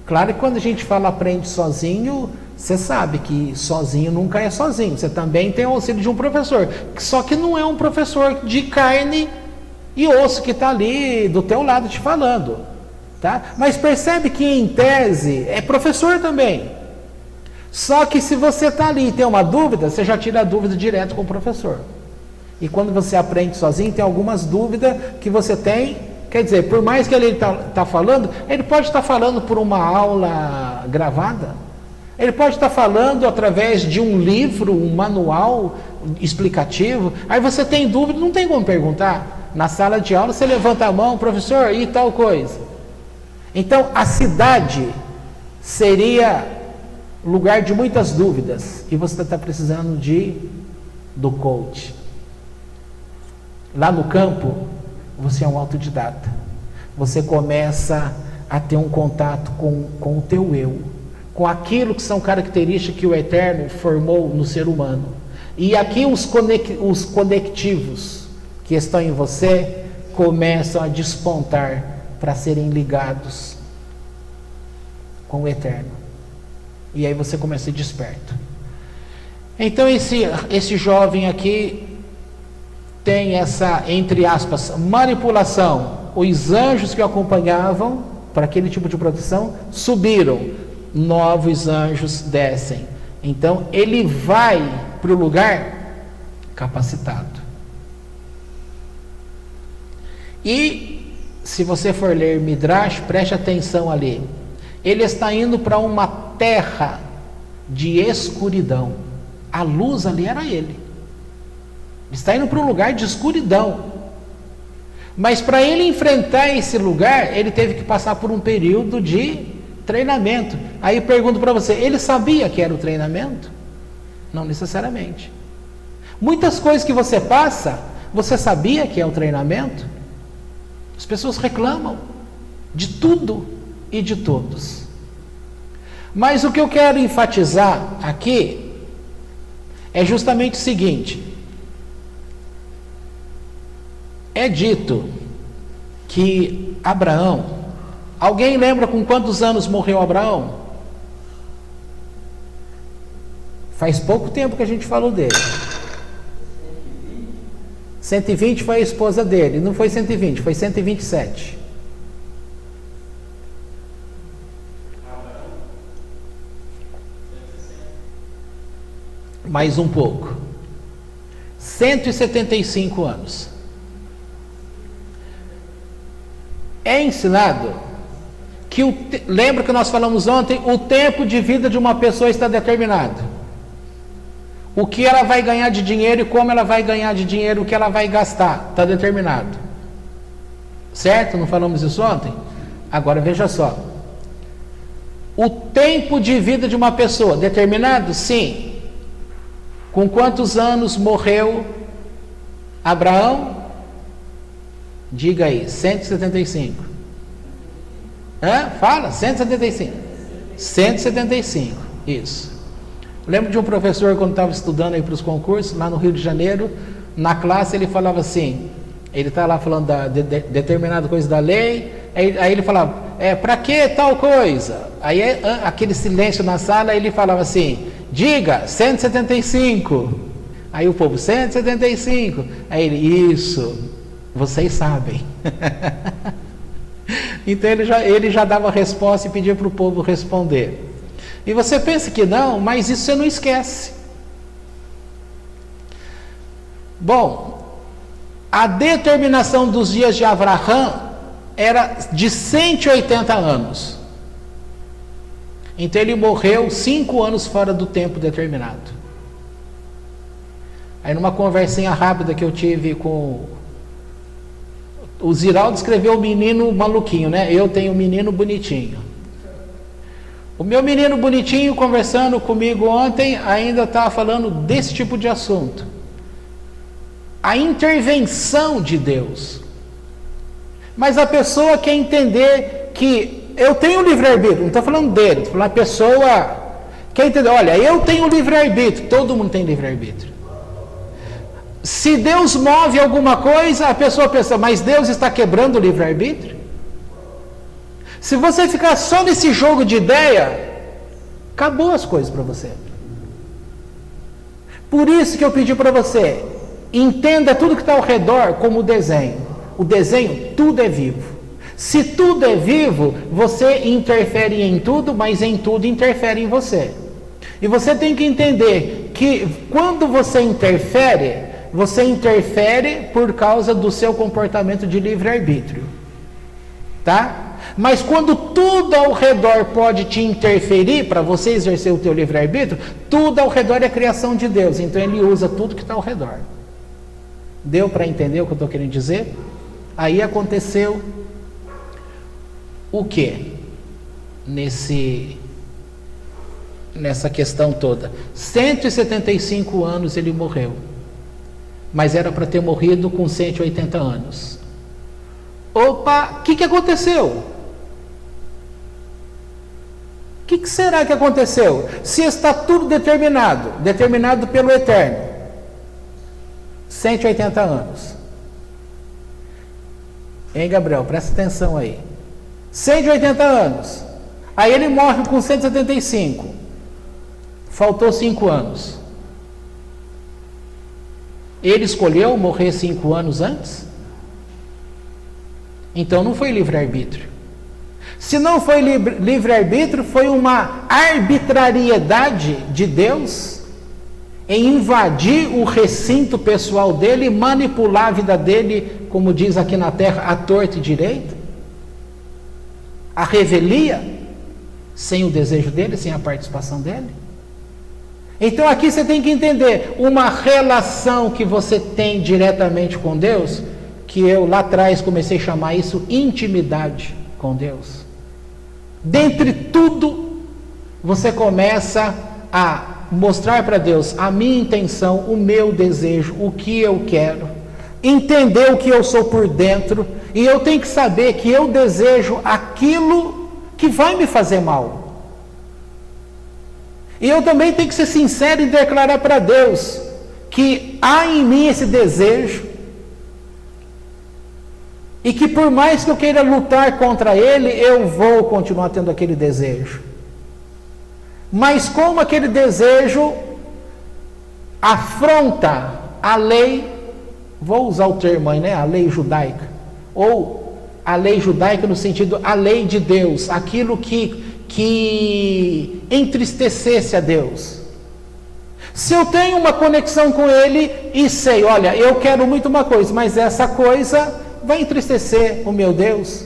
Claro que quando a gente fala aprende sozinho, você sabe que sozinho nunca é sozinho. Você também tem o auxílio de um professor, só que não é um professor de carne e osso que está ali do teu lado te falando, tá? Mas percebe que em tese é professor também. Só que se você está ali e tem uma dúvida, você já tira a dúvida direto com o professor. E quando você aprende sozinho, tem algumas dúvidas que você tem. Quer dizer, por mais que ele está falando, ele pode estar falando por uma aula gravada. Ele pode estar falando através de um livro, um manual explicativo. Aí você tem dúvida, não tem como perguntar. Na sala de aula você levanta a mão, professor, e tal coisa. Então a cidade seria lugar de muitas dúvidas. E você está precisando do coach. Lá no campo, você é um autodidata. Você começa a ter um contato com o teu eu, com aquilo que são características que o Eterno formou no ser humano. E aqui os conectivos que estão em você começam a despontar para serem ligados com o Eterno. E aí você começa a ser desperto. Então esse jovem aqui tem essa, entre aspas, manipulação. Os anjos que o acompanhavam para aquele tipo de proteção subiram, novos anjos descem. Então ele vai para o lugar capacitado. E se você for ler Midrash, preste atenção ali. ele está indo para uma terra de escuridão. A luz ali era ele. Ele está indo para um lugar de escuridão. Mas para ele enfrentar esse lugar, ele teve que passar por um período de treinamento. Aí eu pergunto para você, ele sabia que era o treinamento? Não necessariamente. Muitas coisas que você passa, você sabia que é o treinamento? As pessoas reclamam de tudo e de todos. Mas o que eu quero enfatizar aqui é justamente o seguinte: é dito que Abraão, alguém lembra com quantos anos morreu Abraão? Faz pouco tempo que a gente falou dele. 120 foi a esposa dele, não foi 120, foi 127. Mais um pouco. 175 anos. É ensinado que lembra que nós falamos ontem, o tempo de vida de uma pessoa está determinado. O que ela vai ganhar de dinheiro e como ela vai ganhar de dinheiro, o que ela vai gastar, está determinado. Certo? Não falamos isso ontem? Agora veja só. O tempo de vida de uma pessoa, determinado? Sim. Com quantos anos morreu Abraão? Diga aí, 175. Fala, 175. 175, isso. Lembro de um professor, quando estava estudando aí para os concursos, lá no Rio de Janeiro, na classe ele falava assim, ele está lá falando de determinada coisa da lei, aí ele falava, para que tal coisa? Aí aquele silêncio na sala, ele falava assim, diga, 175. Aí o povo, 175. Aí ele, isso, vocês sabem. Então ele já dava a resposta e pedia para o povo responder. E você pensa que não, mas isso você não esquece. Bom, a determinação dos dias de Abraão era de 180 anos. Então ele morreu 5 anos fora do tempo determinado. Aí numa conversinha rápida que eu tive com o Ziraldo, escreveu o menino maluquinho, né? Eu tenho um menino bonitinho. O meu menino bonitinho conversando comigo ontem ainda estava falando desse tipo de assunto. A intervenção de Deus. Mas a pessoa quer entender que eu tenho livre-arbítrio, não estou falando dele, estou falando a pessoa quer entender, olha, eu tenho livre-arbítrio, todo mundo tem livre-arbítrio. Se Deus move alguma coisa, a pessoa pensa, mas Deus está quebrando o livre-arbítrio? Se você ficar só nesse jogo de ideia, acabou as coisas para você. Por isso que eu pedi para você, entenda tudo que está ao redor como o desenho. O desenho, tudo é vivo. Se tudo é vivo, você interfere em tudo, mas em tudo interfere em você. E você tem que entender que quando você interfere por causa do seu comportamento de livre-arbítrio. Tá? Mas quando tudo ao redor pode te interferir para você exercer o teu livre-arbítrio, tudo ao redor é criação de Deus. Então ele usa tudo que está ao redor. Deu para entender o que eu estou querendo dizer? Aí aconteceu o quê? Nessa questão toda. 175 anos ele morreu. Mas era para ter morrido com 180 anos. Opa, o que aconteceu? O que será que aconteceu? Se está tudo determinado pelo Eterno. 180 anos. Hein, Gabriel? Presta atenção aí. 180 anos. Aí ele morre com 175. Faltou 5 anos. Ele escolheu morrer 5 anos antes? Então não foi livre-arbítrio. Se não foi livre-arbítrio, foi uma arbitrariedade de Deus em invadir o recinto pessoal dele, manipular a vida dele, como diz aqui na terra, à torta e direita, a revelia. sem o desejo dele, sem a participação dele? Então aqui você tem que entender uma relação que você tem diretamente com Deus, que eu lá atrás comecei a chamar isso intimidade com Deus. Dentre tudo, você começa a mostrar para Deus a minha intenção, o meu desejo, o que eu quero, entender o que eu sou por dentro, e eu tenho que saber que eu desejo aquilo que vai me fazer mal. E eu também tenho que ser sincero e declarar para Deus que há em mim esse desejo, e que por mais que eu queira lutar contra ele, eu vou continuar tendo aquele desejo. Mas como aquele desejo afronta a lei, vou usar o termo aí, né? A lei judaica, ou a lei judaica no sentido, a lei de Deus, aquilo que entristecesse a Deus. Se eu tenho uma conexão com ele e sei, olha, eu quero muito uma coisa, mas essa coisa vai entristecer o meu Deus,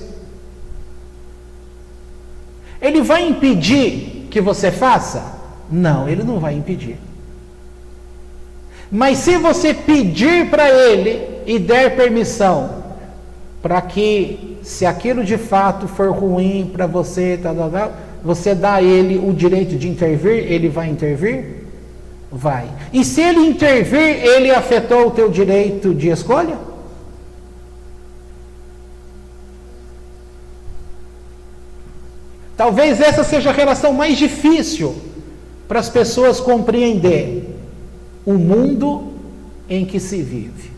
ele vai impedir que você faça? Não, ele não vai impedir. Mas se você pedir para ele e der permissão para que, se aquilo de fato for ruim para você, você dá a ele o direito de intervir, ele vai intervir? Vai. E se ele intervir, ele afetou o teu direito de escolha? Talvez essa seja a relação mais difícil para as pessoas compreender o mundo em que se vive.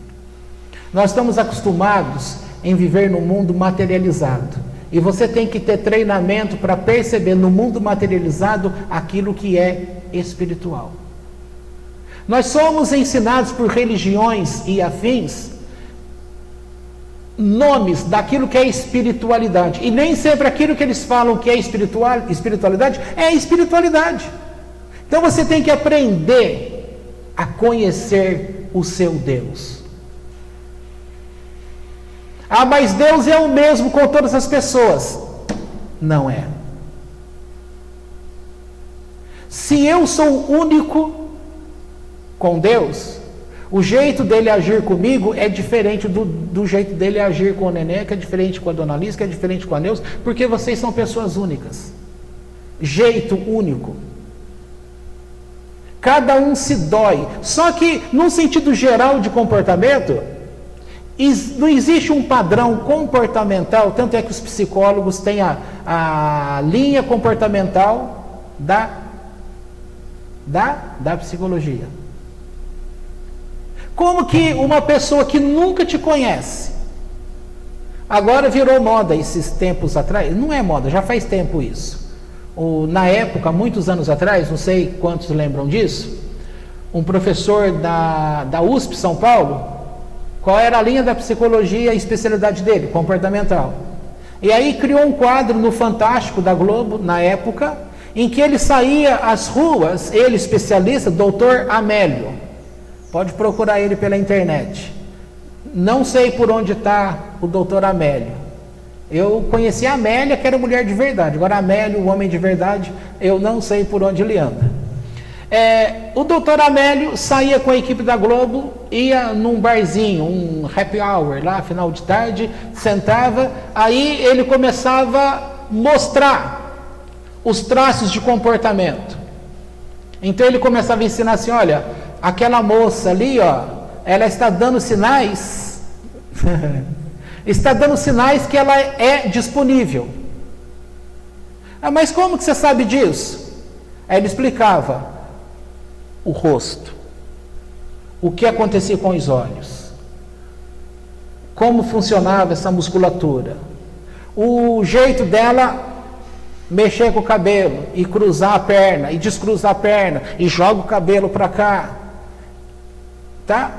Nós estamos acostumados em viver no mundo materializado. E você tem que ter treinamento para perceber no mundo materializado aquilo que é espiritual. Nós somos ensinados por religiões e afins nomes daquilo que é espiritualidade, e nem sempre aquilo que eles falam que é espiritualidade é espiritualidade. Então você tem que aprender a conhecer o seu Deus. Ah, mas Deus é o mesmo com todas as pessoas. Não é. Se eu sou único com Deus, o jeito dele agir comigo é diferente do jeito dele agir com o Nenê, que é diferente com a Dona Liz, que é diferente com a Neuza, porque vocês são pessoas únicas. Jeito único. Cada um se dói. Só que, num sentido geral de comportamento, não existe um padrão comportamental, tanto é que os psicólogos têm a linha comportamental da psicologia. Como que uma pessoa que nunca te conhece, agora virou moda esses tempos atrás, não é moda, já faz tempo isso. Na época, muitos anos atrás, não sei quantos lembram disso, um professor da USP São Paulo, qual era a linha da psicologia e a especialidade dele? Comportamental. E aí criou um quadro no Fantástico da Globo, na época, em que ele saía às ruas, ele especialista, doutor Amélio. Pode procurar ele pela internet. Não sei por onde está o doutor Amélio. Eu conheci a Amélia, que era mulher de verdade. Agora Amélio, o homem de verdade, eu não sei por onde ele anda. O doutor Amélio saía com a equipe da Globo, ia num barzinho, um happy hour lá, final de tarde, sentava, aí ele começava a mostrar os traços de comportamento. Então ele começava a ensinar assim, olha, aquela moça ali, ó, ela está dando sinais, está dando sinais que ela é disponível. Ah, mas como que você sabe disso? Aí ele explicava o rosto, o que acontecia com os olhos, como funcionava essa musculatura, o jeito dela mexer com o cabelo e cruzar a perna e descruzar a perna e joga o cabelo para cá, tá?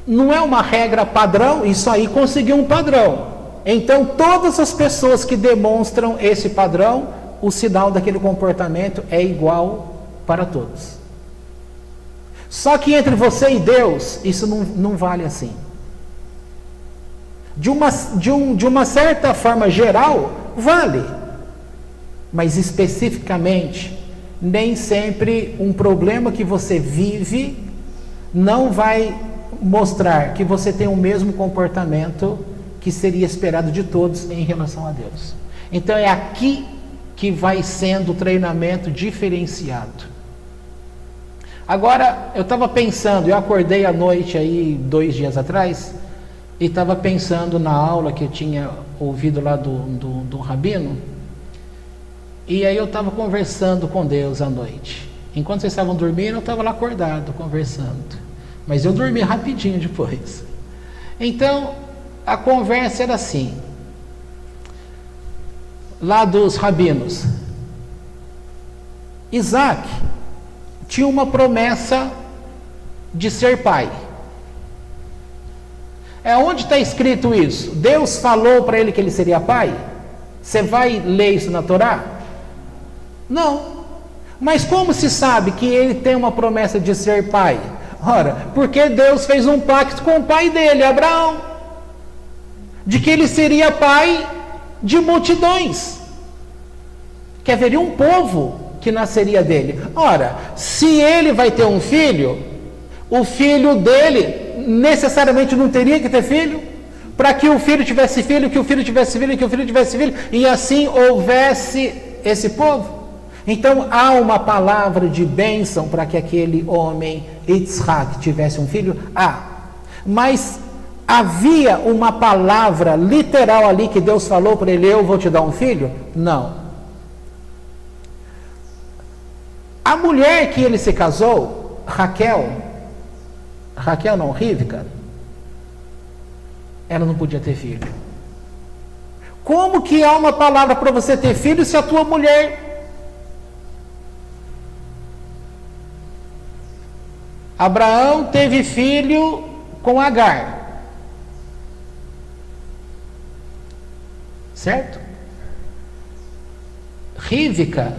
Não é uma regra padrão, isso aí conseguiu um padrão. Então todas as pessoas que demonstram esse padrão, o sinal daquele comportamento é igual para todos. Só que entre você e Deus, isso não vale assim. De uma certa forma geral, vale. mas especificamente, nem sempre um problema que você vive não vai mostrar que você tem o mesmo comportamento que seria esperado de todos em relação a Deus. Então é aqui que vai sendo o treinamento diferenciado. Agora, eu estava pensando, eu acordei à noite aí 2 dias atrás, e estava pensando na aula que eu tinha ouvido lá do rabino, e aí eu estava conversando com Deus à noite. Enquanto vocês estavam dormindo, eu estava lá acordado, conversando. Mas eu dormi rapidinho depois. Então, a conversa era assim, lá dos rabinos. Isaac tinha uma promessa de ser pai. Onde está escrito isso? Deus falou para ele que ele seria pai? Você vai ler isso na Torá? Não. Mas como se sabe que ele tem uma promessa de ser pai? Ora, porque Deus fez um pacto com o pai dele, Abraão, de que ele seria pai de multidões, que haveria um povo que nasceria dele. Ora, se ele vai ter um filho, o filho dele necessariamente não teria que ter filho, para que o filho tivesse filho, que o filho tivesse filho, que o filho tivesse filho, e assim houvesse esse povo. Então há uma palavra de bênção para que aquele homem, Yitzhak, tivesse um filho? Mas havia uma palavra literal ali que Deus falou para ele: eu vou te dar um filho? Não. A mulher que ele se casou, Rivka, ela não podia ter filho. Como que há uma palavra para você ter filho se a tua mulher... Abraão teve filho com Agar, certo? Rivka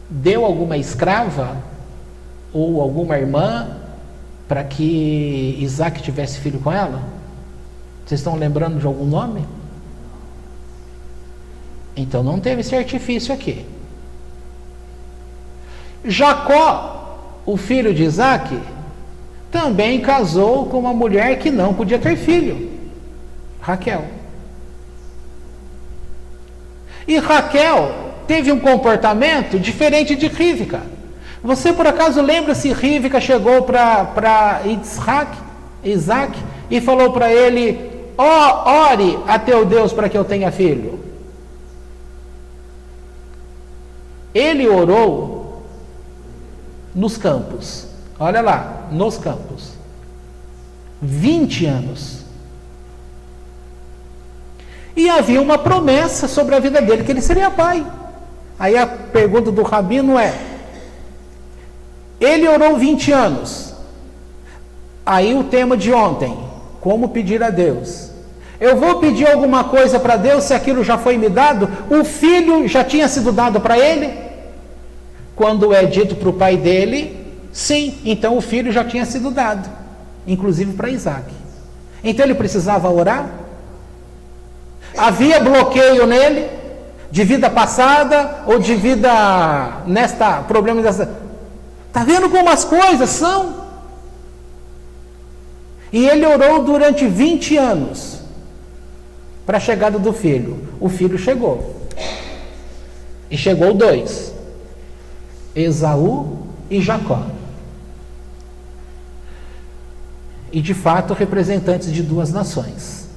deu alguma escrava ou alguma irmã para que Isaac tivesse filho com ela? Vocês estão lembrando de algum nome? Então não teve esse artifício aqui. Jacó, o filho de Isaac, também casou com uma mulher que não podia ter filho, Raquel. E Raquel teve um comportamento diferente de Rivka. Você por acaso lembra se Rivka chegou para Isaac e falou para ele: ore a teu Deus para que eu tenha filho? Ele orou nos campos, olha lá, nos campos, 20 anos. E havia uma promessa sobre a vida dele, que ele seria pai. Aí a pergunta do rabino é: ele orou 20 anos. Aí o tema de ontem: como pedir a Deus. Eu vou pedir alguma coisa para Deus se aquilo já foi me dado? O filho já tinha sido dado para ele? Quando é dito para o pai dele, sim, então o filho já tinha sido dado, inclusive para Isaac. Então ele precisava orar? Havia bloqueio nele, de vida passada, ou de vida problema dessa... Está vendo como as coisas são? E ele orou durante 20 anos, para a chegada do filho. O filho chegou. E chegou 2. Esaú e Jacó. E de fato representantes de 2 nações.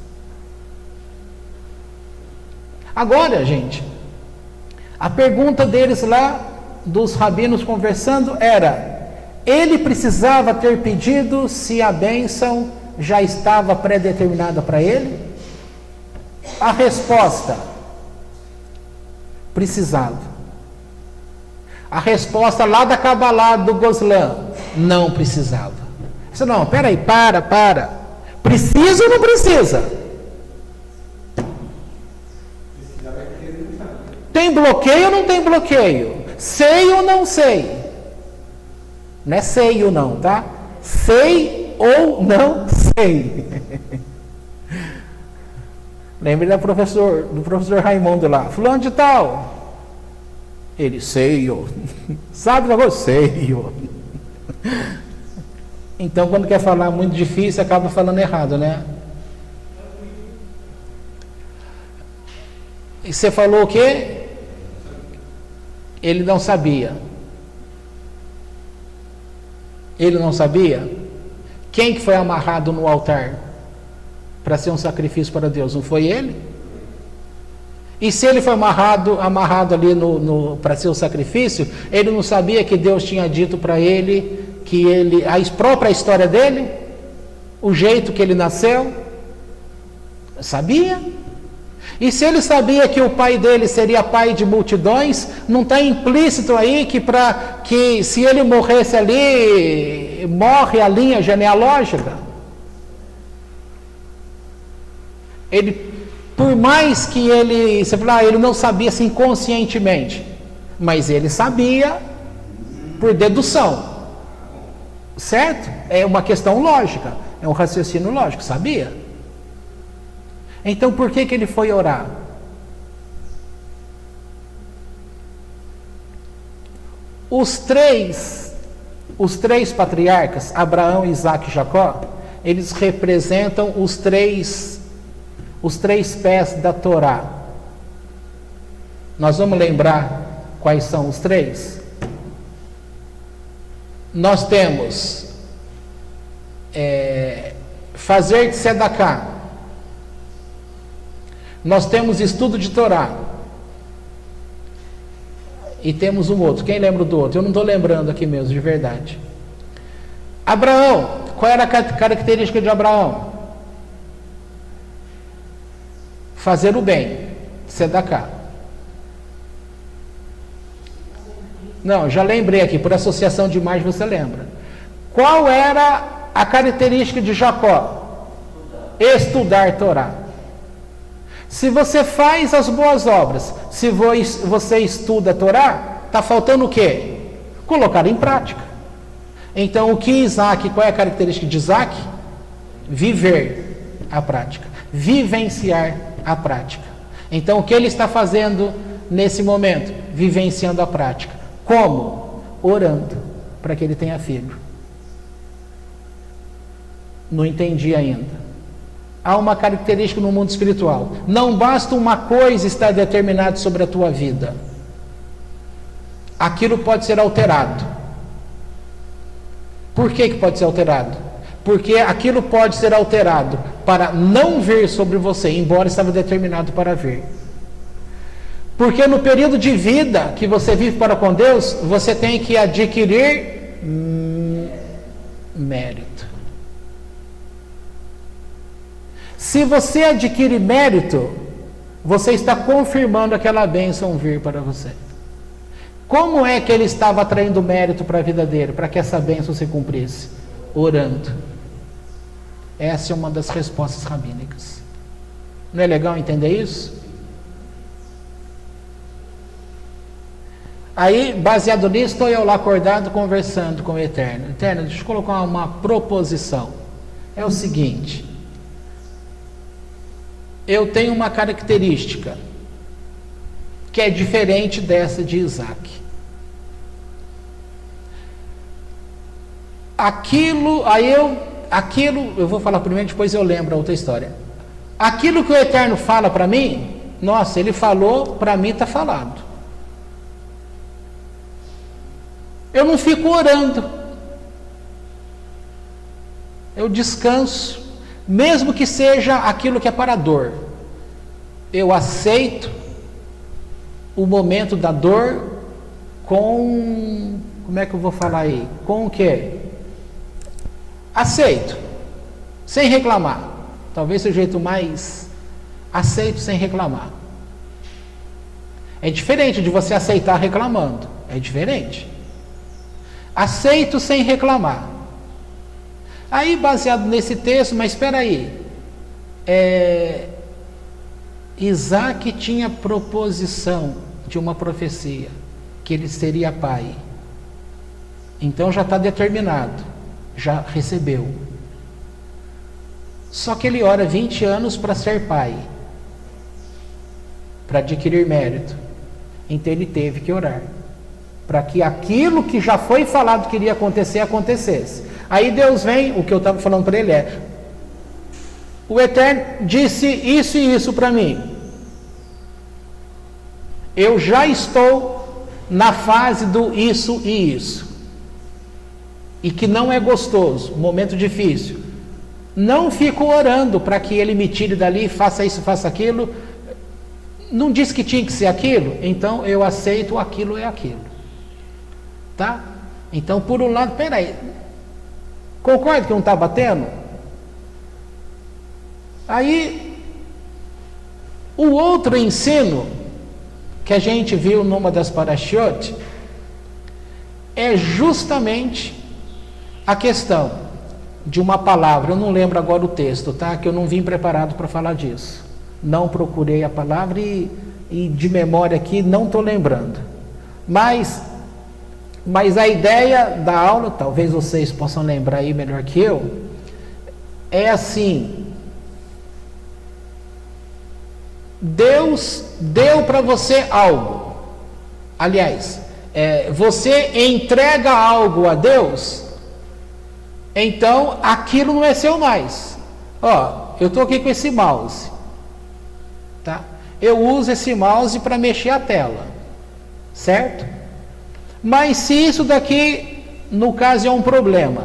Agora, gente, a pergunta deles lá, dos rabinos conversando, era: ele precisava ter pedido se a bênção já estava pré-determinada para ele? A resposta: precisava. A resposta lá da Cabalá do Goslan: não precisava. Disse: não, peraí, para. Precisa ou não precisa? Tem bloqueio ou não tem bloqueio? Sei ou não sei? Não é sei ou não, tá? Sei ou não sei. Lembre do professor Raimundo lá. Fulano de tal. Ele, sei, ó. Sabe o negócio? Sei, ó. Então, quando quer falar muito difícil, acaba falando errado, né? E você falou o quê? Ele não sabia. Ele não sabia? Quem que foi amarrado no altar para ser um sacrifício para Deus? Não foi ele? E se ele foi amarrado ali para ser o sacrifício, ele não sabia que Deus tinha dito para ele que a própria história dele, o jeito que ele nasceu, sabia? E se ele sabia que o pai dele seria pai de multidões, não está implícito aí que se ele morresse ali, morre a linha genealógica? Por mais que você fala, ele não sabia assim conscientemente, mas ele sabia por dedução, certo? É uma questão lógica, é um raciocínio lógico, sabia? Então por que ele foi orar? Os três patriarcas, Abraão, Isaque e Jacó, eles representam os três pés da Torá. Nós vamos lembrar quais são os três? Nós temos fazer de Sedaká. Nós temos estudo de Torá. E temos um outro. Quem lembra do outro? Eu não estou lembrando aqui mesmo, de verdade. Abraão. Qual era a característica de Abraão? Fazer o bem. Sedaká. Não, já lembrei aqui. Por associação de imagens você lembra. Qual era a característica de Jacó? Estudar Torá. Se você faz as boas obras, se você estuda a Torá, está faltando o quê? Colocar em prática. Então, qual é a característica de Isaac? Viver a prática. Vivenciar a prática. Então, o que ele está fazendo nesse momento? Vivenciando a prática. Como? Orando para que ele tenha filho. Não entendi ainda. Há uma característica no mundo espiritual. Não basta uma coisa estar determinada sobre a tua vida. Aquilo pode ser alterado. Por que pode ser alterado? Porque aquilo pode ser alterado para não vir sobre você, embora estava determinado para vir. Porque no período de vida que você vive para com Deus, você tem que adquirir mérito. Se você adquire mérito, você está confirmando aquela bênção vir para você. Como é que ele estava atraindo mérito para a vida dele, para que essa bênção se cumprisse? Orando. Essa é uma das respostas rabínicas. Não é legal entender isso? Aí, baseado nisso, estou eu lá acordado conversando com o Eterno. Eterno, deixa eu colocar uma proposição. É o seguinte: eu tenho uma característica que é diferente dessa de Isaac. Eu vou falar primeiro, depois eu lembro a outra história. Aquilo que o Eterno fala para mim, nossa, ele falou, para mim está falado. Eu não fico orando. Eu descanso, mesmo que seja aquilo que é para a dor. Eu aceito o momento da dor com... Como é que eu vou falar aí? Com o quê? Aceito, sem reclamar. Talvez seja o jeito mais... Aceito sem reclamar. É diferente de você aceitar reclamando. É diferente. Aceito sem reclamar. Aí, baseado nesse texto, mas espera aí. Isaac tinha proposição de uma profecia, que ele seria pai. Então já está determinado, já recebeu. Só que ele ora 20 anos para ser pai. para adquirir mérito. Então ele teve que orar, para que aquilo que já foi falado que iria acontecer, acontecesse. Aí Deus vem, o que eu estava falando para ele é: o Eterno disse isso e isso para mim. Eu já estou na fase do isso e isso. E que não é gostoso, momento difícil. Não fico orando para que ele me tire dali, faça isso, faça aquilo. Não disse que tinha que ser aquilo, então eu aceito, aquilo é aquilo. Tá? Então, por um lado, peraí, concorda que não está batendo? Aí, o outro ensino que a gente viu numa das parashiot é justamente a questão de uma palavra. Eu não lembro agora o texto, tá? Que eu não vim preparado para falar disso. Não procurei a palavra e de memória aqui não estou lembrando. Mas a ideia da aula, talvez vocês possam lembrar aí melhor que eu, é assim: Deus deu para você algo. Aliás, você entrega algo a Deus, então aquilo não é seu mais. Ó, eu estou aqui com esse mouse, tá? Eu uso esse mouse para mexer a tela, certo? Mas se isso daqui, no caso, é um problema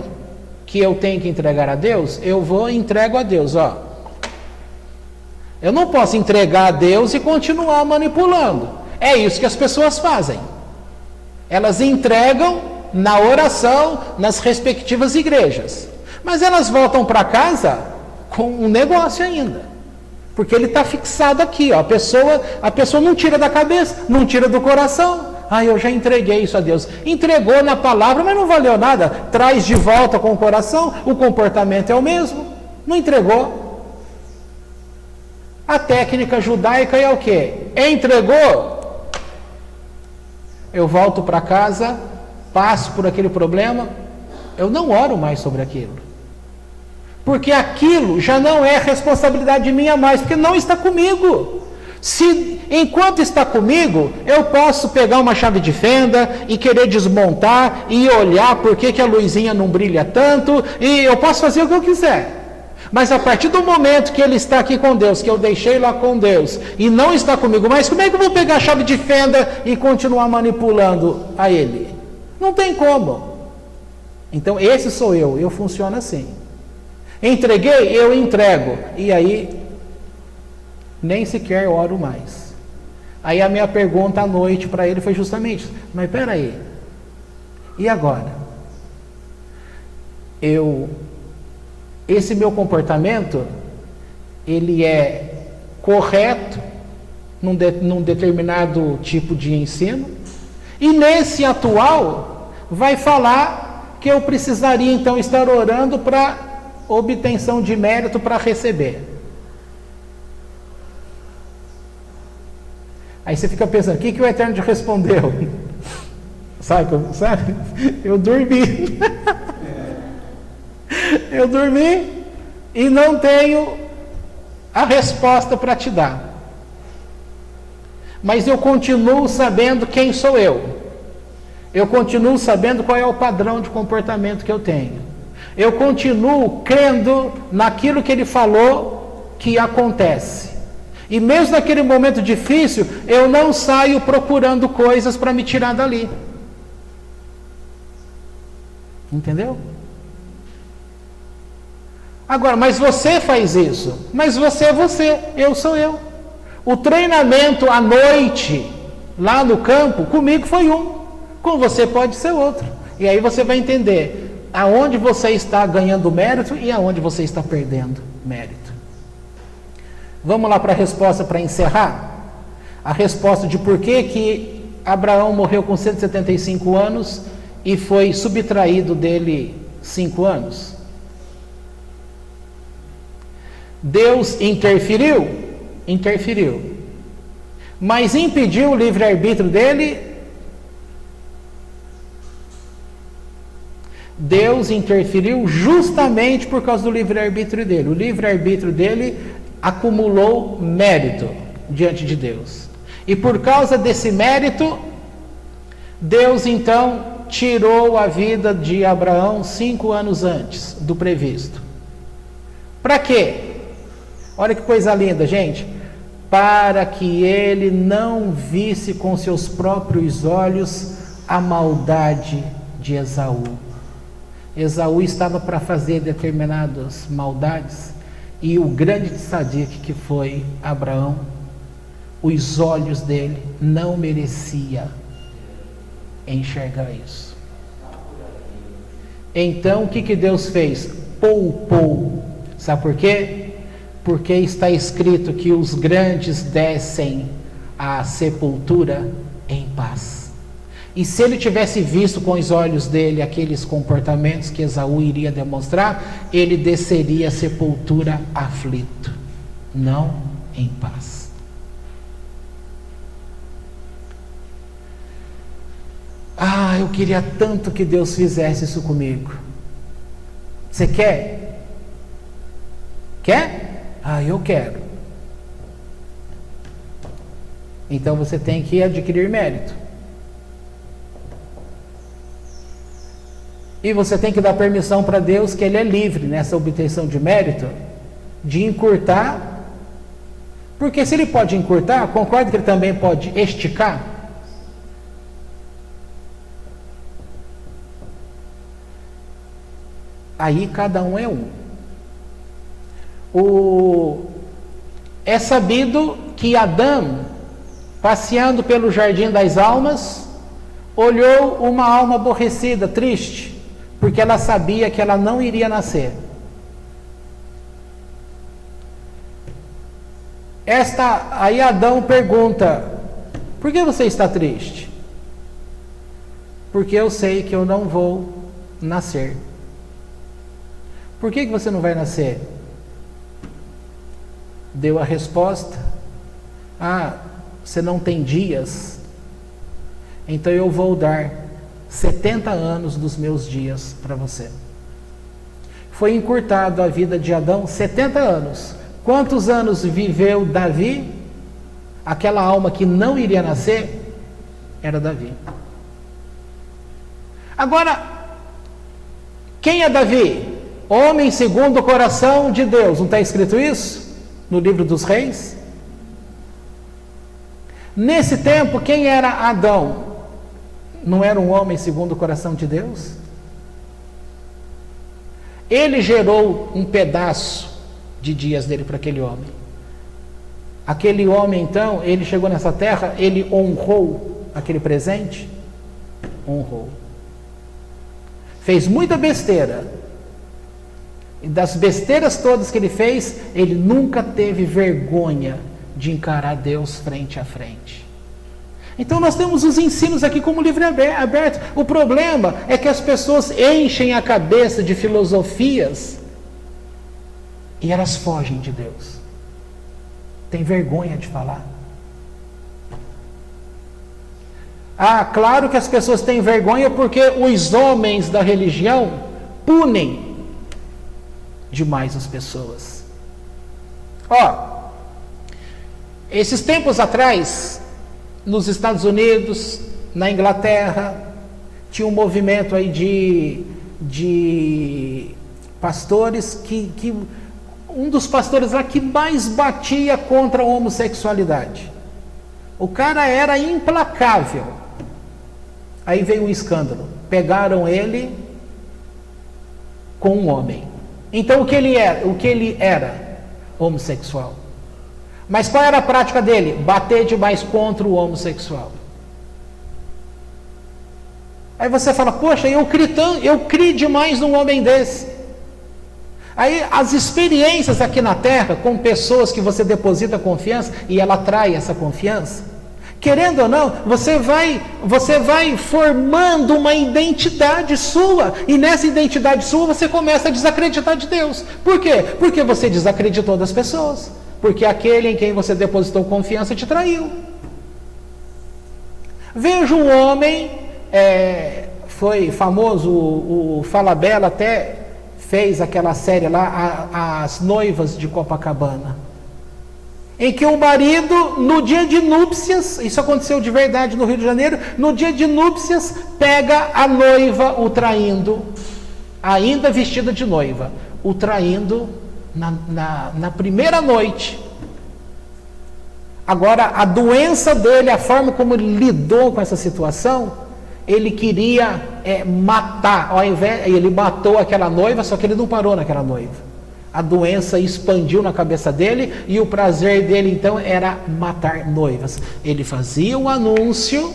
que eu tenho que entregar a Deus, eu vou e entrego a Deus, ó. Eu não posso entregar a Deus e continuar manipulando. É isso que as pessoas fazem. Elas entregam na oração, nas respectivas igrejas. Mas elas voltam para casa com um negócio ainda. Porque ele está fixado aqui, ó. A pessoa não tira da cabeça, não tira do coração. Ah, eu já entreguei isso a Deus. Entregou na palavra, mas não valeu nada. Traz de volta com o coração, o comportamento é o mesmo. Não entregou. A técnica judaica é o quê? Entregou, eu volto para casa, passo por aquele problema, eu não oro mais sobre aquilo. Porque aquilo já não é responsabilidade minha mais, porque não está comigo. Se enquanto está comigo, eu posso pegar uma chave de fenda e querer desmontar e olhar por que a luzinha não brilha tanto, e eu posso fazer o que eu quiser. Mas a partir do momento que ele está aqui com Deus, que eu deixei lá com Deus, e não está comigo mais, como é que eu vou pegar a chave de fenda e continuar manipulando a ele? Não tem como. Então esse sou eu funciono assim. Entreguei, eu entrego, e aí nem sequer oro mais. Aí a minha pergunta à noite para ele foi justamente: mas peraí, e agora? Esse meu comportamento, ele é correto num determinado tipo de ensino, e nesse atual vai falar que eu precisaria então estar orando para obtenção de mérito para receber. Aí você fica pensando: o que o Eterno te respondeu? Sabe? Eu dormi. Eu dormi e não tenho a resposta para te dar. Mas eu continuo sabendo quem sou eu. Eu continuo sabendo qual é o padrão de comportamento que eu tenho. Eu continuo crendo naquilo que ele falou que acontece. E mesmo naquele momento difícil, eu não saio procurando coisas para me tirar dali. Entendeu? Agora, mas você faz isso. Mas você é você, eu sou eu. O treinamento à noite, lá no campo, comigo foi um. Com você pode ser outro. E aí você vai entender aonde você está ganhando mérito e aonde você está perdendo mérito. Vamos lá para a resposta para encerrar? A resposta de por que Abraão morreu com 175 anos e foi subtraído dele 5 anos. Deus interferiu? Interferiu. Mas impediu o livre-arbítrio dele? Deus interferiu justamente por causa do livre-arbítrio dele. O livre-arbítrio dele acumulou mérito diante de Deus. E por causa desse mérito, Deus então tirou a vida de Abraão 5 anos antes do previsto. Para quê? Olha que coisa linda, gente. Para que ele não visse com seus próprios olhos a maldade de Esaú. Esaú estava para fazer determinadas maldades, e o grande tzadik que foi Abraão, os olhos dele não merecia enxergar isso. Então o que Deus fez? Poupou. Sabe por quê? Porque está escrito que os grandes descem à sepultura em paz. E se ele tivesse visto com os olhos dele aqueles comportamentos que Esaú iria demonstrar, ele desceria à sepultura aflito, não em paz. Ah, eu queria tanto que Deus fizesse isso comigo. Você quer? Quer? Ah, eu quero. Então você tem que adquirir mérito. E você tem que dar permissão para Deus, que Ele é livre nessa obtenção de mérito, de encurtar. Porque se Ele pode encurtar, concorda que Ele também pode esticar? Aí cada um é um. É sabido que Adão, passeando pelo jardim das almas, olhou uma alma aborrecida, triste, porque ela sabia que ela não iria nascer. Aí Adão pergunta: por que você está triste? Porque eu sei que eu não vou nascer. Por que você não vai nascer? Deu a resposta: ah, você não tem dias, então eu vou dar 70 anos dos meus dias para você. Foi encurtado a vida de Adão 70 anos. Quantos anos viveu Davi? Aquela alma que não iria nascer era Davi. Agora, quem é Davi? Homem segundo o coração de Deus. Não está escrito isso no livro dos Reis? Nesse tempo, quem era Adão? Não era um homem segundo o coração de Deus? Ele gerou um pedaço de dias dele para aquele homem. Aquele homem, então, ele chegou nessa terra, ele honrou aquele presente? Honrou. Fez muita besteira. E das besteiras todas que ele fez, ele nunca teve vergonha de encarar Deus frente a frente. Então nós temos os ensinos aqui como livre aberto. O problema é que as pessoas enchem a cabeça de filosofias e elas fogem de Deus. Tem vergonha de falar. Ah, claro que as pessoas têm vergonha porque os homens da religião punem demais as pessoas. Esses tempos atrás, nos Estados Unidos, na Inglaterra, tinha um movimento aí de pastores que um dos pastores lá que mais batia contra a homossexualidade. O cara era implacável. Aí veio um escândalo. Pegaram ele com um homem. Então o que ele era? Homossexual. Mas qual era a prática dele? Bater demais contra o homossexual. Aí você fala: poxa, eu criei demais num homem desse. Aí as experiências aqui na Terra, com pessoas que você deposita confiança, e ela atrai essa confiança, querendo ou não, você vai formando uma identidade sua, e nessa identidade sua você começa a desacreditar de Deus. Por quê? Porque você desacreditou das pessoas. Porque aquele em quem você depositou confiança te traiu. Veja um homem, foi famoso, o Falabella até fez aquela série lá, As Noivas de Copacabana. em que o marido, no dia de núpcias, isso aconteceu de verdade no Rio de Janeiro, no dia de núpcias, pega a noiva, o traindo, ainda vestida de noiva, o traindo na primeira noite. Agora, a doença dele, a forma como ele lidou com essa situação, ele queria matar, ao invés, ele matou aquela noiva, só que ele não parou naquela noiva. A doença expandiu na cabeça dele e o prazer dele então era matar noivas. Ele fazia o anúncio,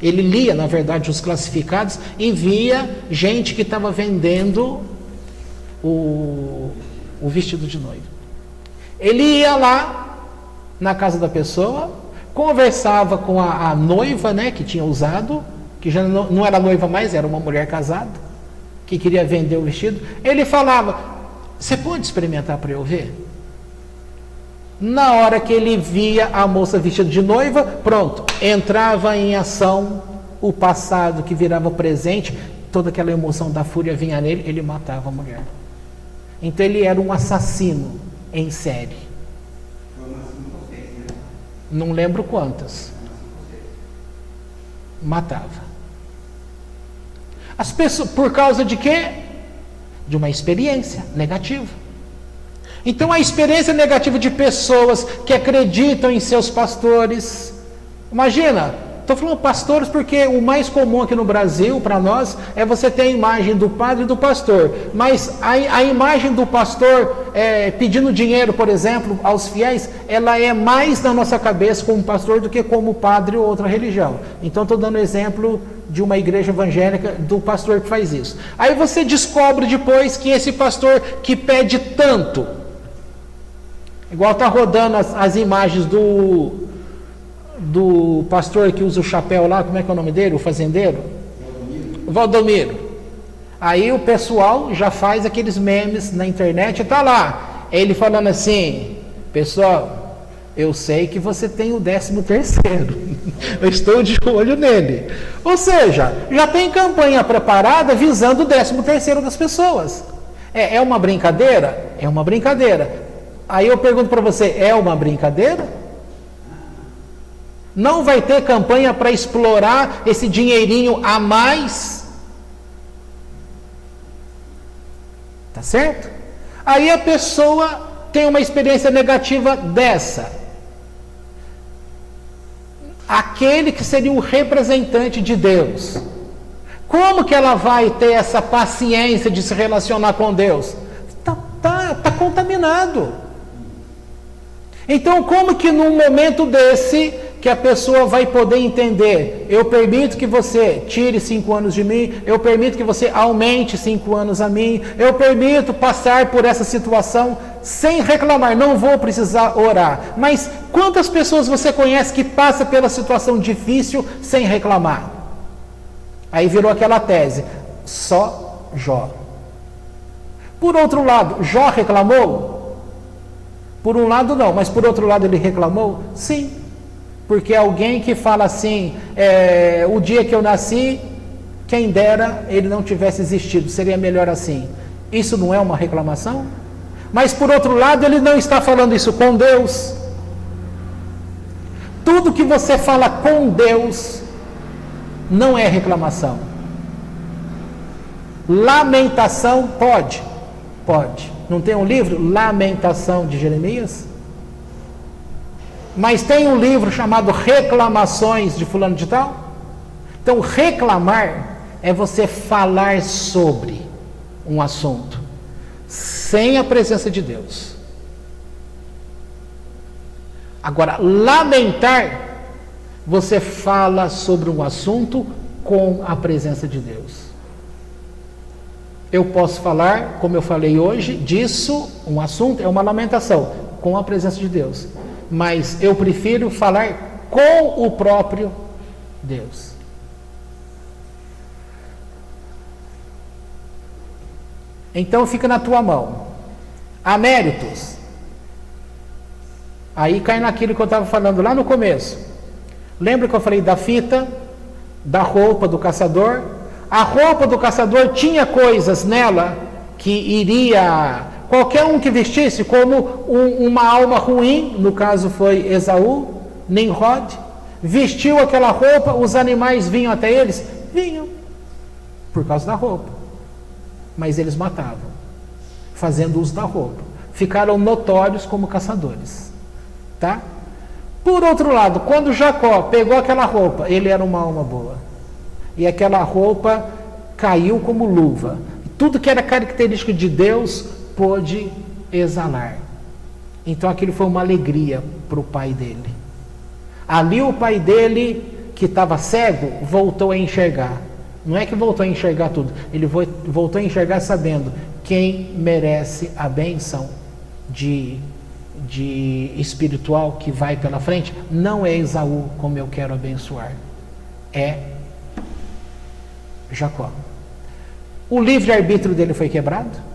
ele lia na verdade os classificados e via gente que estava vendendo o vestido de noiva. Ele ia lá na casa da pessoa, conversava com a noiva, né, que tinha usado, que já não era noiva mais, era uma mulher casada, que queria vender o vestido. Ele falava: você pode experimentar para eu ver? Na hora que ele via a moça vestida de noiva, pronto, entrava em ação o passado que virava presente, toda aquela emoção da fúria vinha nele, ele matava a mulher. Então ele era um assassino em série. Não lembro quantas. Matava. As pessoas, por causa de quê? De uma experiência negativa. Então a experiência negativa de pessoas que acreditam em seus pastores. Imagina, estou falando pastores porque o mais comum aqui no Brasil, para nós, é você ter a imagem do padre e do pastor. Mas a imagem do pastor pedindo dinheiro, por exemplo, aos fiéis, ela é mais na nossa cabeça como pastor do que como padre ou outra religião. Então estou dando exemplo de uma igreja evangélica, do pastor que faz isso. Aí você descobre depois que esse pastor que pede tanto, igual está rodando as imagens do pastor que usa o chapéu lá, como é que é o nome dele? O fazendeiro? Valdomiro. Aí o pessoal já faz aqueles memes na internet, está lá, ele falando assim: pessoal, eu sei que você tem o 13º, eu estou de olho nele. Ou seja, já tem campanha preparada visando o 13º das pessoas. É uma brincadeira? É uma brincadeira. Aí eu pergunto para você, é uma brincadeira? Não vai ter campanha para explorar esse dinheirinho a mais? Tá certo? Aí a pessoa tem uma experiência negativa dessa. Aquele que seria o representante de Deus, como que ela vai ter essa paciência de se relacionar com Deus? Tá contaminado. Então, como que num momento desse, que a pessoa vai poder entender: eu permito que você tire 5 anos de mim, eu permito que você aumente 5 anos a mim, eu permito passar por essa situação sem reclamar, não vou precisar orar. Mas quantas pessoas você conhece que passa pela situação difícil sem reclamar? Aí virou aquela tese: só Jó. Por outro lado, Jó reclamou? Por um lado não, mas por outro lado ele reclamou? Sim. Porque alguém que fala assim: o dia que eu nasci, quem dera ele não tivesse existido, seria melhor assim. Isso não é uma reclamação? Mas por outro lado, ele não está falando isso com Deus. Tudo que você fala com Deus não é reclamação. Lamentação pode? Pode. Não tem um livro, Lamentação de Jeremias? Mas tem um livro chamado Reclamações de fulano de tal? Então reclamar é você falar sobre um assunto sem a presença de Deus. Agora, lamentar, você fala sobre um assunto com a presença de Deus. Eu posso falar, como eu falei hoje, disso, um assunto, é uma lamentação, com a presença de Deus. Mas eu prefiro falar com o próprio Deus. Então fica na tua mão. Há méritos. Aí cai naquilo que eu estava falando lá no começo. Lembra que eu falei da fita, da roupa do caçador? A roupa do caçador tinha coisas nela que iria Qualquer um que vestisse como uma alma ruim, no caso foi Esaú, Nimrod, vestiu aquela roupa, os animais vinham até eles? Vinham, por causa da roupa. Mas eles matavam, fazendo uso da roupa. Ficaram notórios como caçadores. Tá? Por outro lado, quando Jacó pegou aquela roupa, ele era uma alma boa. E aquela roupa caiu como luva. Tudo que era característico de Deus pôde exalar. Então aquilo foi uma alegria para o pai dele. Ali o pai dele, que estava cego, voltou a enxergar. Não é que voltou a enxergar tudo, ele voltou a enxergar sabendo quem merece a bênção de espiritual que vai pela frente. Não é Esaú como eu quero abençoar, é Jacó. O livre-arbítrio dele foi quebrado?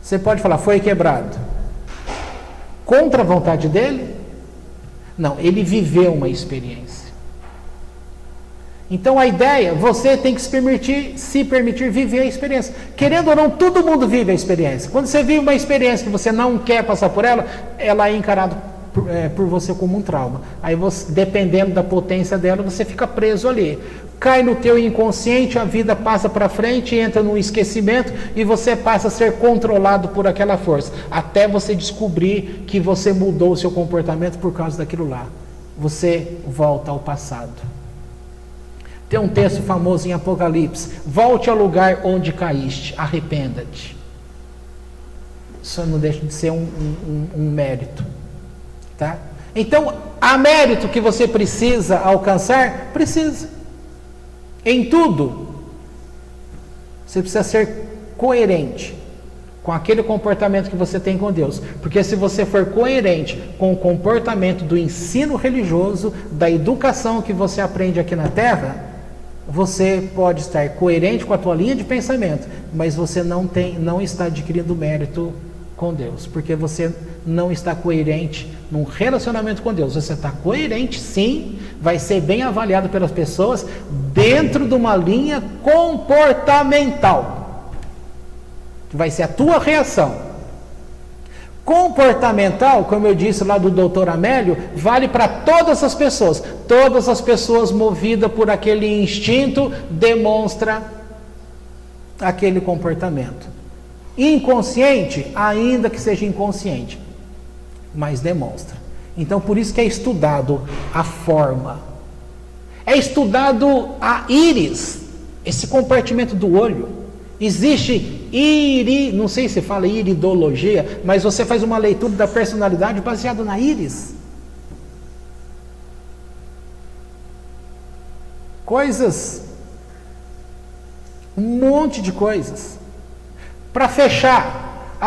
Você pode falar, foi quebrado contra a vontade dele? Não, ele viveu uma experiência. Então a ideia, você tem que se permitir viver a experiência. Querendo ou não, todo mundo vive a experiência. Quando você vive uma experiência que você não quer passar por ela, ela é encarada por você como um trauma. Aí você, dependendo da potência dela, você fica preso ali. Cai no teu inconsciente, a vida passa para frente, entra no esquecimento e você passa a ser controlado por aquela força, até você descobrir que você mudou o seu comportamento por causa daquilo lá. Você volta ao passado. Tem um texto famoso em Apocalipse: volte ao lugar onde caíste, arrependa-te. Isso não deixa de ser um mérito, tá? Então, há mérito que você precisa alcançar? Precisa. Em tudo, você precisa ser coerente com aquele comportamento que você tem com Deus. Porque se você for coerente com o comportamento do ensino religioso, da educação que você aprende aqui na Terra, você pode estar coerente com a tua linha de pensamento, mas você não está adquirindo mérito com Deus, porque você não está coerente num relacionamento com Deus. Você está coerente, sim, vai ser bem avaliado pelas pessoas dentro de uma linha comportamental, que vai ser a tua reação. Comportamental, como eu disse lá do Dr. Amélio, vale para todas as pessoas. Todas as pessoas movidas por aquele instinto demonstra aquele comportamento. Inconsciente, ainda que seja inconsciente, mas demonstra. Então por isso que é estudado a forma, é estudado a íris, esse compartimento do olho. Existe não sei se fala iridologia, mas você faz uma leitura da personalidade baseada na íris. Coisas, um monte de coisas. Para fechar,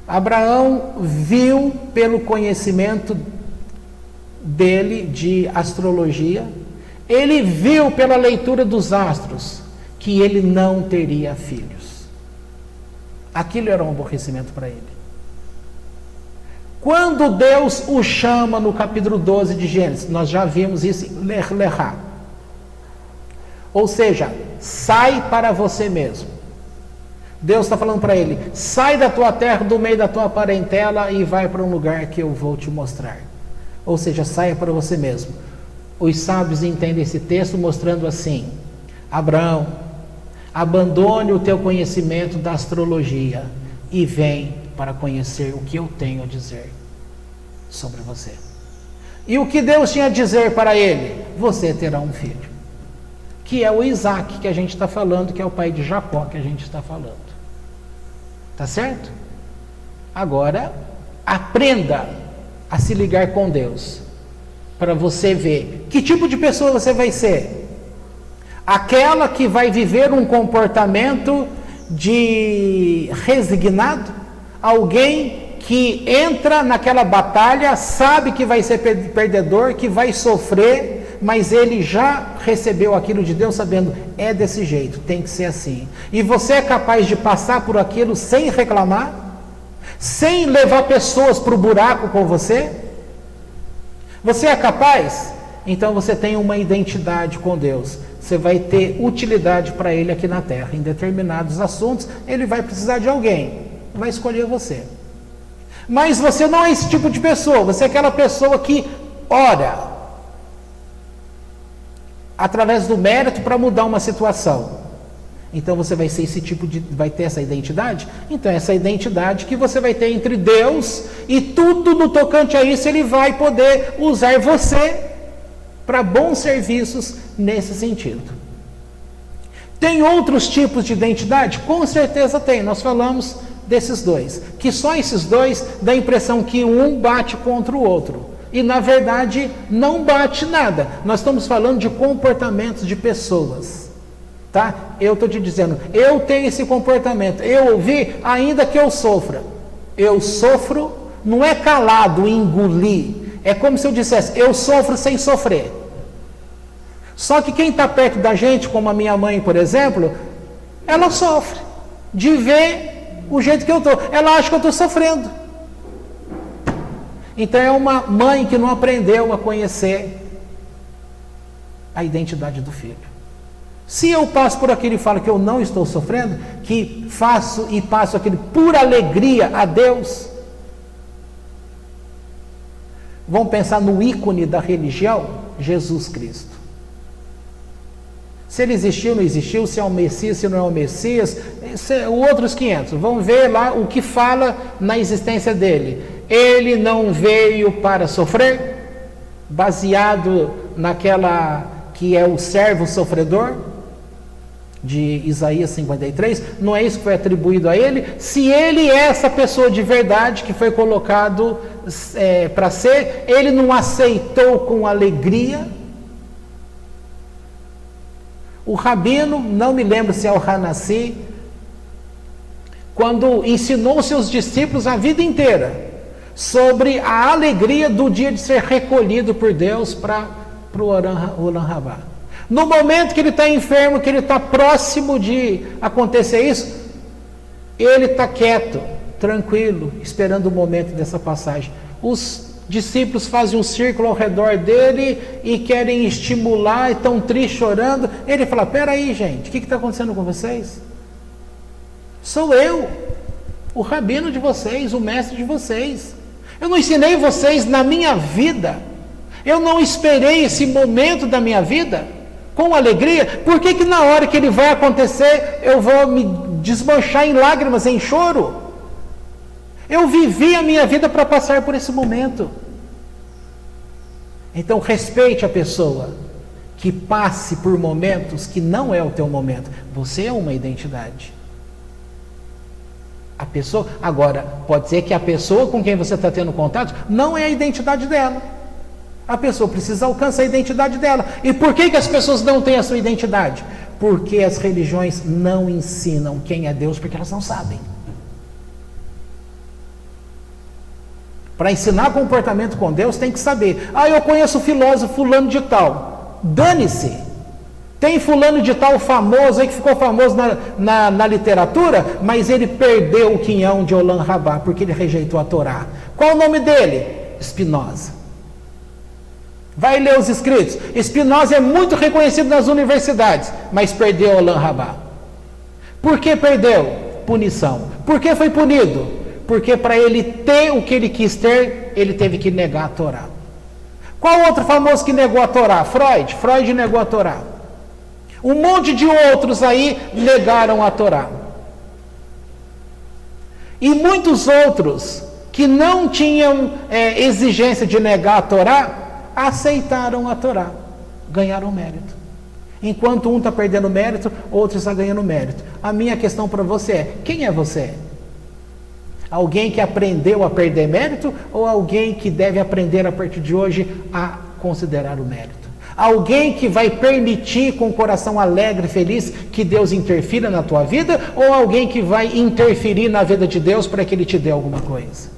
Abraão viu pelo conhecimento dele de astrologia, ele viu pela leitura dos astros que ele não teria filhos. Aquilo era um aborrecimento para ele. Quando Deus o chama no capítulo 12 de Gênesis, nós já vimos isso em Lech. Ou seja, sai para você mesmo. Deus está falando para ele: sai da tua terra, do meio da tua parentela e vai para um lugar que eu vou te mostrar. Ou seja, saia para você mesmo. Os sábios entendem esse texto mostrando assim: Abraão, abandone o teu conhecimento da astrologia e vem para conhecer o que eu tenho a dizer sobre você. E o que Deus tinha a dizer para ele? Você terá um filho, que é o Isaac que a gente está falando, que é o pai de Jacó que a gente está falando. Tá certo? Agora, aprenda a se ligar com Deus, para você ver que tipo de pessoa você vai ser. Aquela que vai viver um comportamento de resignado, alguém que entra naquela batalha, sabe que vai ser perdedor, que vai sofrer, mas ele já recebeu aquilo de Deus sabendo, é desse jeito, tem que ser assim. E você é capaz de passar por aquilo sem reclamar, sem levar pessoas para o buraco com você? Você é capaz? Então você tem uma identidade com Deus. você vai ter utilidade para ele aqui na Terra. Em determinados assuntos, ele vai precisar de alguém, vai escolher você. Mas você não é esse tipo de pessoa, você é aquela pessoa que ora através do mérito para mudar uma situação. Então você vai ser esse tipo de, vai ter essa identidade? Então essa identidade que você vai ter entre Deus e tudo no tocante a isso, ele vai poder usar você para bons serviços nesse sentido. Tem outros tipos de identidade? Com certeza tem, nós falamos desses dois, que só esses dois dá a impressão que um bate contra o outro, e na verdade não bate nada. Nós estamos falando de comportamentos de pessoas, tá? Eu estou te dizendo, eu tenho esse comportamento, eu ouvi, ainda que eu sofra, eu sofro, não é calado, engolir, é como se eu dissesse, eu sofro sem sofrer. Só que quem está perto da gente, como a minha mãe, por exemplo, ela sofre de ver o jeito que eu estou. Ela acha que eu estou sofrendo. Então é uma mãe que não aprendeu a conhecer a identidade do filho. Se eu passo por aquilo e falo que eu não estou sofrendo, que faço e passo aquilo por alegria a Deus, vamos pensar no ícone da religião, Jesus Cristo. Se ele existiu, não existiu, se é o Messias, se não é o Messias, outros 500. Vamos ver lá o que fala na existência dele. Ele não veio para sofrer, baseado naquela que é o servo sofredor, de Isaías 53, não é isso que foi atribuído a ele. Se ele é essa pessoa de verdade que foi colocado para ser, ele não aceitou com alegria. O rabino, não me lembro se é o Hanassi, quando ensinou seus discípulos a vida inteira sobre a alegria do dia de ser recolhido por Deus para o Olam Rabá. No momento que ele está enfermo, que ele está próximo de acontecer isso, ele está quieto, tranquilo, esperando o momento dessa passagem. Os discípulos fazem um círculo ao redor dele e querem estimular, estão tristes, chorando. Ele fala, peraí gente, o que está acontecendo com vocês? Sou eu, o rabino de vocês, o mestre de vocês. Eu não ensinei vocês na minha vida, eu não esperei esse momento da minha vida com alegria. Por que na hora que ele vai acontecer, eu vou me desmanchar em lágrimas, em choro? Eu vivi a minha vida para passar por esse momento. Então respeite a pessoa que passe por momentos que não é o teu momento. Você é uma identidade. A pessoa, agora, pode ser que a pessoa com quem você está tendo contato não é a identidade dela. A pessoa precisa alcançar a identidade dela. E por que as pessoas não têm a sua identidade? Porque as religiões não ensinam quem é Deus, porque elas não sabem. Para ensinar comportamento com Deus, tem que saber. Ah, eu conheço o filósofo fulano de tal. Dane-se. Tem fulano de tal famoso aí que ficou famoso na literatura, mas ele perdeu o quinhão de Olam Rabá, porque ele rejeitou a Torá. Qual o nome dele? Spinoza. Vai ler os escritos. Spinoza é muito reconhecido nas universidades, mas perdeu Olam Rabá. Por que perdeu? Punição. Por que foi punido? Porque para ele ter o que ele quis ter, ele teve que negar a Torá. Qual outro famoso que negou a Torá? Freud. Freud negou a Torá. Um monte de outros aí negaram a Torá. E muitos outros que não tinham exigência de negar a Torá, aceitaram a Torá. Ganharam mérito. Enquanto um está perdendo mérito, outro está ganhando mérito. A minha questão para você é, quem é você? Alguém que aprendeu a perder mérito ou alguém que deve aprender a partir de hoje a considerar o mérito? Alguém que vai permitir com o coração alegre e feliz que Deus interfira na tua vida ou alguém que vai interferir na vida de Deus para que Ele te dê alguma coisa?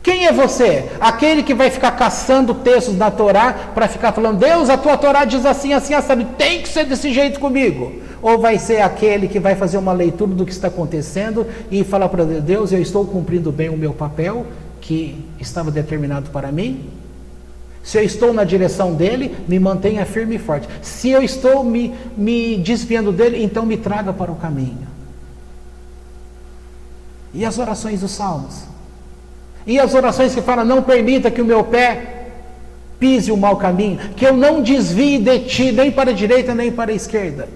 Quem é você? Aquele que vai ficar caçando textos na Torá para ficar falando, Deus, a tua Torá diz assim, assim, assim, tem que ser desse jeito comigo? Ou vai ser aquele que vai fazer uma leitura do que está acontecendo e falar para Deus, eu estou cumprindo bem o meu papel que estava determinado para mim? Se eu estou na direção dele, me mantenha firme e forte. Se eu estou me desviando dele, então me traga para o caminho. E as orações dos salmos? E as orações que falam, não permita que o meu pé pise o mau caminho, que eu não desvie de ti, nem para a direita, nem para a esquerda.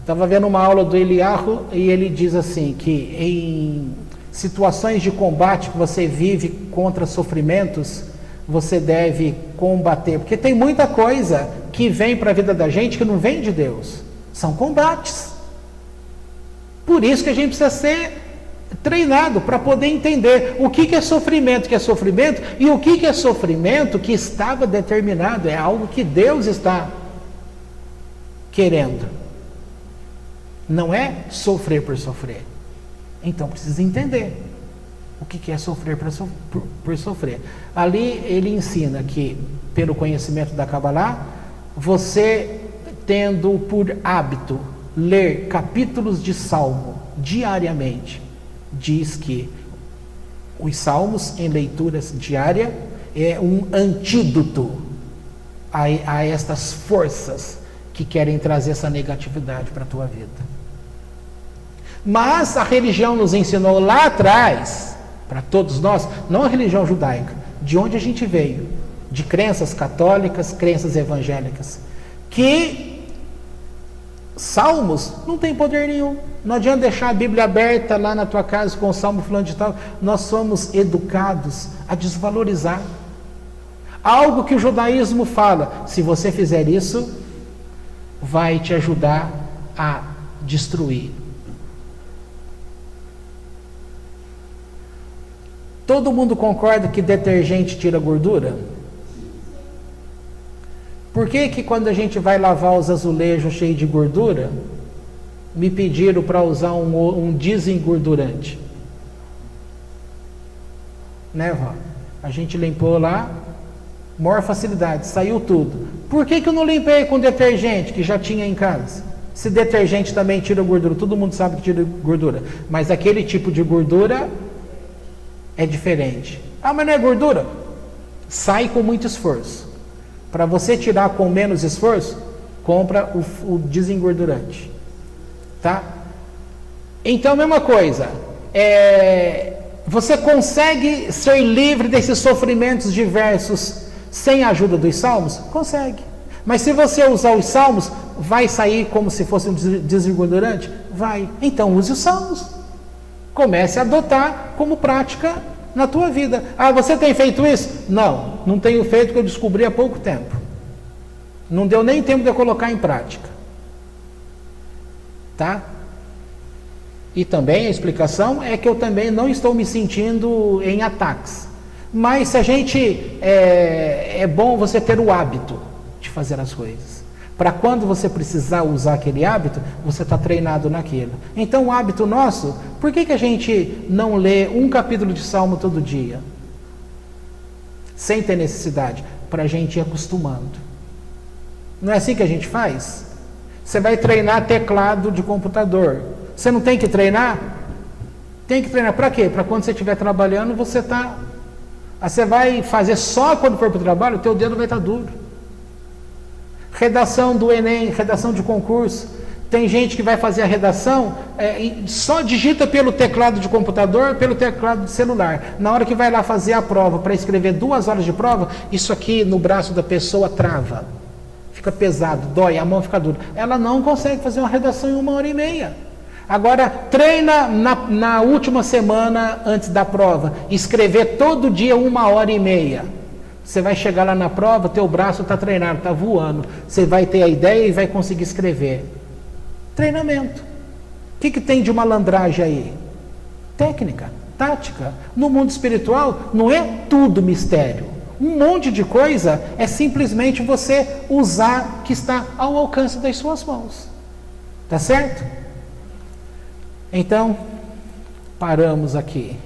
Estava vendo uma aula do Eliyahu e ele diz assim, que em situações de combate que você vive contra sofrimentos, você deve combater, porque tem muita coisa que vem para a vida da gente que não vem de Deus, são combates. Por isso que a gente precisa ser treinado para poder entender o que é sofrimento e o que é sofrimento que estava determinado, é algo que Deus está querendo. Não é sofrer por sofrer. Então precisa entender o que é sofrer por sofrer. Ali ele ensina que, pelo conhecimento da Kabbalah, você tendo por hábito ler capítulos de Salmo diariamente, diz que os Salmos em leituras diárias é um antídoto a estas forças que querem trazer essa negatividade para a tua vida. Mas a religião nos ensinou lá atrás, para todos nós, não a religião judaica, de onde a gente veio, de crenças católicas, crenças evangélicas, que salmos não tem poder nenhum. Não adianta deixar a Bíblia aberta lá na tua casa com o salmo fulano de tal. Nós somos educados a desvalorizar algo que o judaísmo fala, se você fizer isso, vai te ajudar a destruir. Todo mundo concorda que detergente tira gordura? Por que quando a gente vai lavar os azulejos cheios de gordura, me pediram para usar um desengordurante? Né, vó? A gente limpou lá, maior facilidade, saiu tudo. Por que eu não limpei com detergente que já tinha em casa? Se detergente também tira gordura, todo mundo sabe que tira gordura, mas aquele tipo de gordura é diferente. Ah, mas não é gordura? Sai com muito esforço. Para você tirar com menos esforço, compra o desengordurante. Tá? Então, mesma coisa. Você consegue ser livre desses sofrimentos diversos sem a ajuda dos salmos? Consegue. Mas se você usar os salmos, vai sair como se fosse um desengordurante? Vai. Então use os salmos. Comece a adotar como prática na tua vida. Ah, você tem feito isso? Não, não tenho feito, porque eu descobri há pouco tempo. Não deu nem tempo de eu colocar em prática. Tá? E também a explicação é que eu também não estou me sentindo em ataques. Mas se a gente... é bom você ter o hábito de fazer as coisas. Para quando você precisar usar aquele hábito, você está treinado naquilo. Então o hábito nosso, por que a gente não lê um capítulo de Salmo todo dia? Sem ter necessidade, para a gente ir acostumando. Não é assim que a gente faz? Você vai treinar teclado de computador. Você não tem que treinar? Tem que treinar para quê? Para quando você estiver trabalhando, você está... Você vai fazer só quando for para o trabalho, o teu dedo vai estar duro. Redação do Enem, redação de concurso. Tem gente que vai fazer a redação, só digita pelo teclado de computador, pelo teclado de celular. Na hora que vai lá fazer a prova, para escrever 2 horas de prova, isso aqui no braço da pessoa trava. Fica pesado, dói, a mão fica dura. Ela não consegue fazer uma redação em 1h30. Agora, treina na última semana antes da prova, escrever todo dia 1h30. Você vai chegar lá na prova, teu braço está treinado, está voando. Você vai ter a ideia e vai conseguir escrever. Treinamento. O que tem de malandragem aí? Técnica, tática. No mundo espiritual, não é tudo mistério. Um monte de coisa é simplesmente você usar que está ao alcance das suas mãos. Tá certo? Então, paramos aqui.